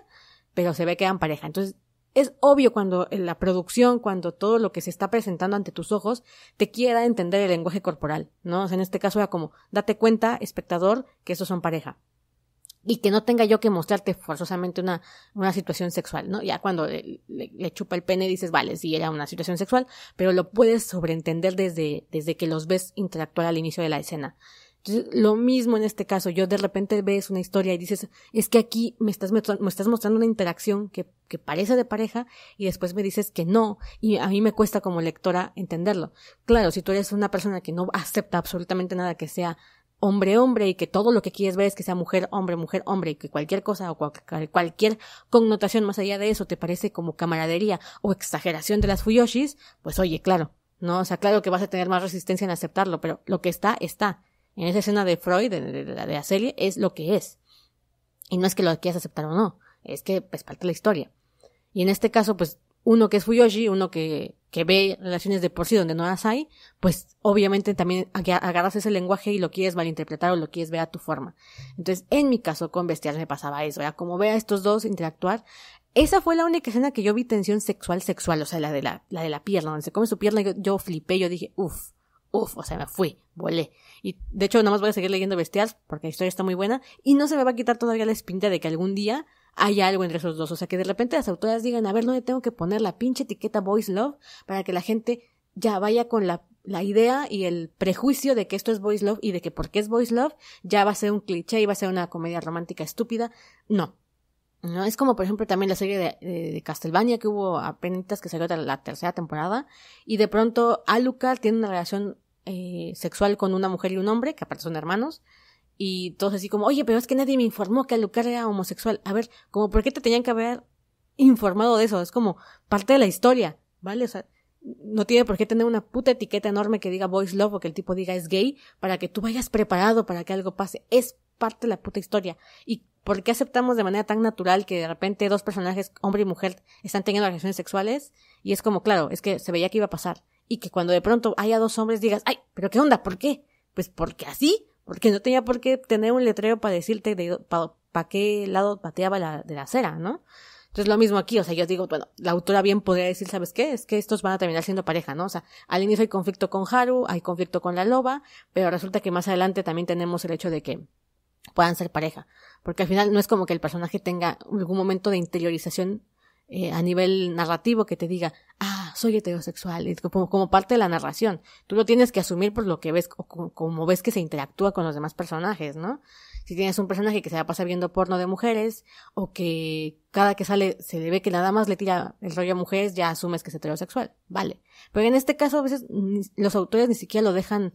pero se ve que eran pareja. Entonces, es obvio cuando la producción, cuando todo lo que se está presentando ante tus ojos, te quiere dar a entender el lenguaje corporal, ¿no? O sea, en este caso era como, date cuenta, espectador, que estos son pareja. Y que no tenga yo que mostrarte forzosamente una situación sexual, ¿no? Ya cuando le chupa el pene dices, vale, sí era una situación sexual, pero lo puedes sobreentender desde que los ves interactuar al inicio de la escena. Entonces, lo mismo en este caso, yo de repente ves una historia y dices, es que aquí me estás mostrando una interacción que parece de pareja, y después me dices que no, y a mí me cuesta como lectora entenderlo. Claro, si tú eres una persona que no acepta absolutamente nada que sea hombre, y que todo lo que quieres ver es que sea mujer, hombre, y que cualquier cosa o cualquier connotación más allá de eso te parece como camaradería o exageración de las fuyoshis, pues oye, claro, ¿no? O sea, claro que vas a tener más resistencia en aceptarlo, pero lo que está. En esa escena de Freud, de la serie, es lo que es. Y no es que lo quieras aceptar o no, es que pues parte la historia. Y en este caso, pues, uno que es fuyoshi, uno que ve relaciones de por sí donde no las hay, pues obviamente también agarras ese lenguaje y lo quieres malinterpretar o lo quieres ver a tu forma. Entonces, en mi caso con Bestial me pasaba eso, era como ver a estos dos interactuar. Esa fue la única escena que yo vi tensión sexual, o sea, la de la pierna, donde se come su pierna, y yo flipé, yo dije, uff, o sea, me fui, volé. Y de hecho, nada más voy a seguir leyendo Bestial porque la historia está muy buena y no se me va a quitar todavía la espinita de que algún día haya algo entre esos dos. O sea, que de repente las autoras digan, a ver, ¿dónde tengo que poner la pinche etiqueta Boys Love? Para que la gente ya vaya con la idea y el prejuicio de que esto es Boys Love y de que porque es Boys Love ya va a ser un cliché y va a ser una comedia romántica estúpida. No, es como por ejemplo también la serie de Castlevania, que hubo apenas que salió la 3ª temporada, y de pronto Alucard tiene una relación sexual con una mujer y un hombre, que aparte son hermanos, y todos así como, oye, pero es que nadie me informó que Alucard era homosexual. A ver, como, ¿por qué te tenían que haber informado de eso? Es como parte de la historia, ¿vale? O sea, no tiene por qué tener una puta etiqueta enorme que diga Boys Love o que el tipo diga es gay para que tú vayas preparado para que algo pase. Es parte de la puta historia. ¿Y por qué aceptamos de manera tan natural que de repente dos personajes, hombre y mujer, están teniendo relaciones sexuales? Y es como, claro, es que se veía que iba a pasar. Y que cuando de pronto haya dos hombres digas, ay, ¿pero qué onda? ¿Por qué? Pues porque así, porque no tenía por qué tener un letrero para decirte para qué lado pateaba de la acera, ¿no? Entonces lo mismo aquí, o sea, yo digo, bueno, la autora bien podría decir, ¿sabes qué? Es que estos van a terminar siendo pareja, ¿no? O sea, al inicio hay conflicto con Haru, hay conflicto con la loba, pero resulta que más adelante también tenemos el hecho de que puedan ser pareja, porque al final no es como que el personaje tenga algún momento de interiorización a nivel narrativo que te diga, soy heterosexual, es como parte de la narración. Tú lo tienes que asumir por lo que ves, o como ves que se interactúa con los demás personajes, ¿no? Si tienes un personaje que se va a pasar viendo porno de mujeres, o que cada que sale se le ve que nada más le tira el rollo a mujeres, ya asumes que es heterosexual, vale. Pero en este caso a veces los autores ni siquiera lo dejan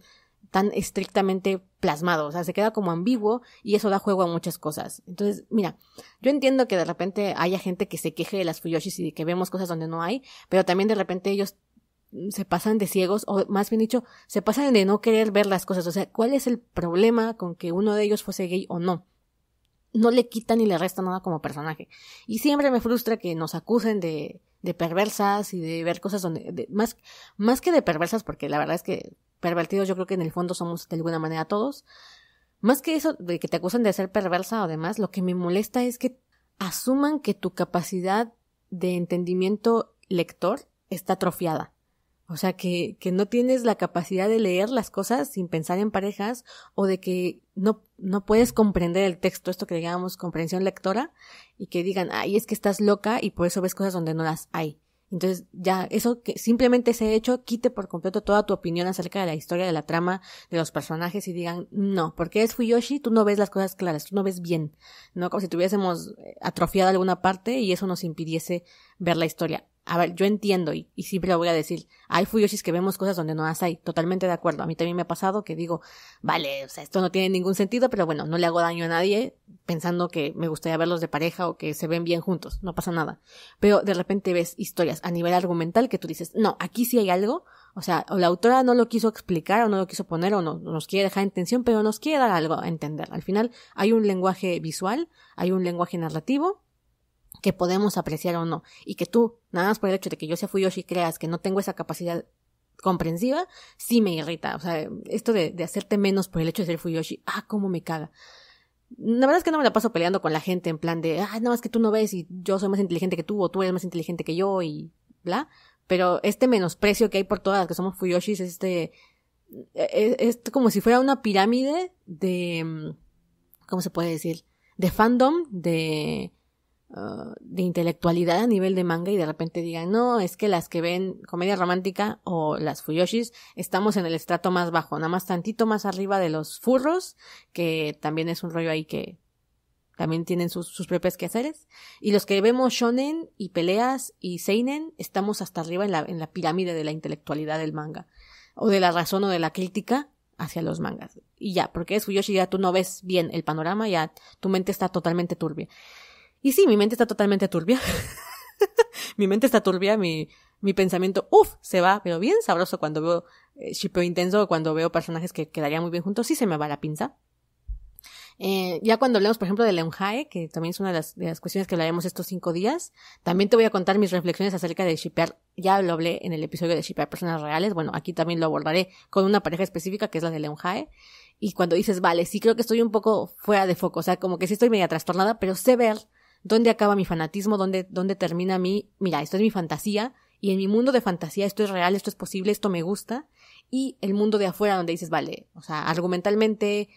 tan estrictamente plasmado, o sea, se queda como ambiguo y eso da juego a muchas cosas. Entonces, mira, yo entiendo que de repente haya gente que se queje de las fuyoshis y de que vemos cosas donde no hay, pero también de repente ellos se pasan de ciegos, o más bien dicho, se pasan de no querer ver las cosas. O sea, ¿cuál es el problema con que uno de ellos fuese gay o no? No le quita ni le resta nada como personaje. Y siempre me frustra que nos acusen de perversas y de ver cosas donde, más que de perversas, porque la verdad es que pervertidos yo creo que en el fondo somos de alguna manera todos. Más que eso de que te acusan de ser perversa o demás, lo que me molesta es que asuman que tu capacidad de entendimiento lector está atrofiada. O sea, que no tienes la capacidad de leer las cosas sin pensar en parejas, o de que no puedes comprender el texto, esto que le llamamos comprensión lectora, y que digan, es que estás loca y por eso ves cosas donde no las hay. Entonces ya eso, que simplemente ese hecho quite por completo toda tu opinión acerca de la historia, de la trama, de los personajes, y digan, no, porque es Fuyoshi, tú no ves las cosas claras, tú no ves bien, ¿no? Como si tuviésemos atrofiado alguna parte y eso nos impidiese ver la historia. A ver, yo entiendo y siempre lo voy a decir, hay Fuyoshis que vemos cosas donde no las hay, totalmente de acuerdo. A mí también me ha pasado que digo, vale, o sea, esto no tiene ningún sentido, pero bueno, no le hago daño a nadie pensando que me gustaría verlos de pareja o que se ven bien juntos, no pasa nada. Pero de repente ves historias a nivel argumental que tú dices, no, aquí sí hay algo, o sea, o la autora no lo quiso explicar o no lo quiso poner o no nos quiere dejar en tensión, pero nos quiere dar algo a entender. Al final hay un lenguaje visual, hay un lenguaje narrativo que podemos apreciar o no, y que tú, nada más por el hecho de que yo sea Fuyoshi, creas que no tengo esa capacidad comprensiva, sí me irrita. O sea, esto de hacerte menos por el hecho de ser Fuyoshi, cómo me caga. La verdad es que no me la paso peleando con la gente en plan de, nada más que tú no ves y yo soy más inteligente que tú, o tú eres más inteligente que yo y bla, pero este menosprecio que hay por todas las que somos Fuyoshis es como si fuera una pirámide de, ¿cómo se puede decir? De fandom, de intelectualidad a nivel de manga, y de repente digan, no, es que las que ven comedia romántica o las Fuyoshis estamos en el estrato más bajo, nada más tantito más arriba de los furros, que también es un rollo ahí que también tienen sus propios quehaceres, y los que vemos shonen y peleas y seinen estamos hasta arriba en la pirámide de la intelectualidad del manga, o de la razón o de la crítica hacia los mangas. Y ya, porque es Fuyoshi, ya tú no ves bien el panorama, ya tu mente está totalmente turbia. Y sí, mi mente está totalmente turbia. Mi mente está turbia, mi pensamiento, se va, pero bien sabroso cuando veo shippeo intenso, o cuando veo personajes que quedarían muy bien juntos, sí se me va la pinza. Ya cuando hablemos, por ejemplo, de Leonhae, que también es una de las cuestiones que hablaremos estos 5 días, también te voy a contar mis reflexiones acerca de shippear. Ya lo hablé en el episodio de shippear personas reales. Bueno, aquí también lo abordaré con una pareja específica, que es la de Leonhae. Y cuando dices, vale, sí creo que estoy un poco fuera de foco, o sea, como que sí estoy media trastornada, pero sé ver dónde acaba mi fanatismo, dónde termina mira, esto es mi fantasía, y en mi mundo de fantasía esto es real, esto es posible, esto me gusta, y el mundo de afuera donde dices, vale, o sea, argumentalmente,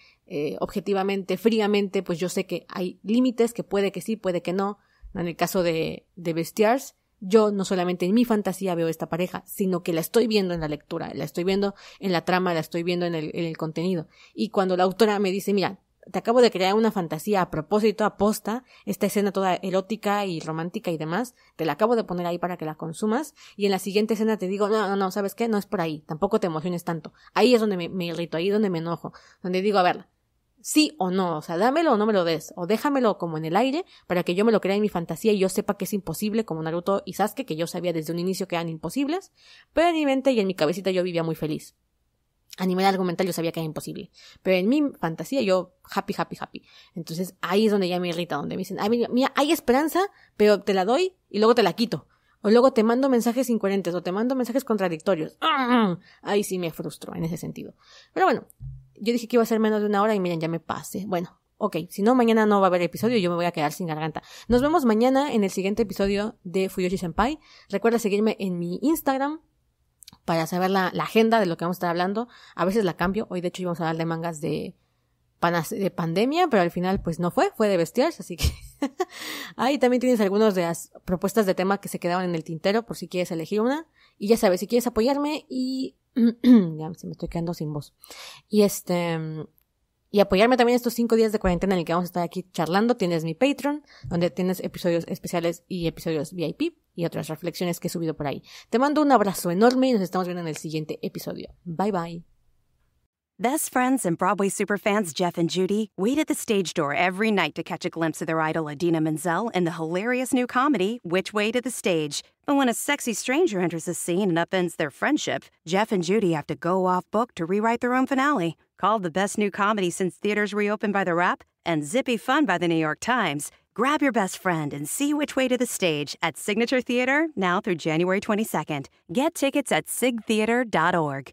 objetivamente, fríamente, pues yo sé que hay límites, que puede que sí, puede que no. En el caso de Bestiars, yo no solamente en mi fantasía veo esta pareja, sino que la estoy viendo en la lectura, la estoy viendo en la trama, la estoy viendo en el contenido. Y cuando la autora me dice, mira, te acabo de crear una fantasía a propósito, aposta, esta escena toda erótica y romántica y demás, te la acabo de poner ahí para que la consumas, y en la siguiente escena te digo, no, ¿sabes qué? No es por ahí, tampoco te emociones tanto. Ahí es donde me irrito, ahí es donde me enojo, donde digo, a ver, sí o no, o sea, dámelo o no me lo des, o déjamelo como en el aire para que yo me lo crea en mi fantasía y yo sepa que es imposible, como Naruto y Sasuke, que yo sabía desde un inicio que eran imposibles, pero en mi mente y en mi cabecita yo vivía muy feliz. A nivel argumental yo sabía que era imposible, pero en mi fantasía yo happy. Entonces ahí es donde ya me irrita, donde me dicen, mira, hay esperanza, pero te la doy y luego te la quito. O luego te mando mensajes incoherentes, o te mando mensajes contradictorios. Ahí sí me frustro en ese sentido. Pero bueno, yo dije que iba a ser menos de 1 hora y miren, ya me pasé. Bueno, ok, si no, mañana no va a haber episodio y yo me voy a quedar sin garganta. Nos vemos mañana en el siguiente episodio de Fuyoshi Senpai. Recuerda seguirme en mi Instagram para saber la agenda de lo que vamos a estar hablando. A veces la cambio. Hoy de hecho íbamos a hablar de mangas de pandemia, pero al final pues no fue de Bestiars, así que Ahí también tienes algunas de las propuestas de tema que se quedaban en el tintero por si quieres elegir una. Y ya sabes, si quieres apoyarme y... ya se me estoy quedando sin voz. Y apoyarme también estos 5 días de cuarentena en el que vamos a estar aquí charlando. Tienes mi Patreon, donde tienes episodios especiales y episodios VIP y otras reflexiones que he subido por ahí. Te mando un abrazo enorme y nos estamos viendo en el siguiente episodio. Bye bye. Best friends and Broadway superfans Jeff and Judy wait at the stage door every night to catch a glimpse of their idol Idina Menzel in the hilarious new comedy, Which Way to the Stage. But when a sexy stranger enters the scene and upends their friendship, Jeff and Judy have to go off book to rewrite their own finale. Called the best new comedy since theaters reopened by The Wrap and zippy fun by The New York Times, grab your best friend and see Which Way to the Stage at Signature Theater now through January 22nd. Get tickets at sigtheater.org.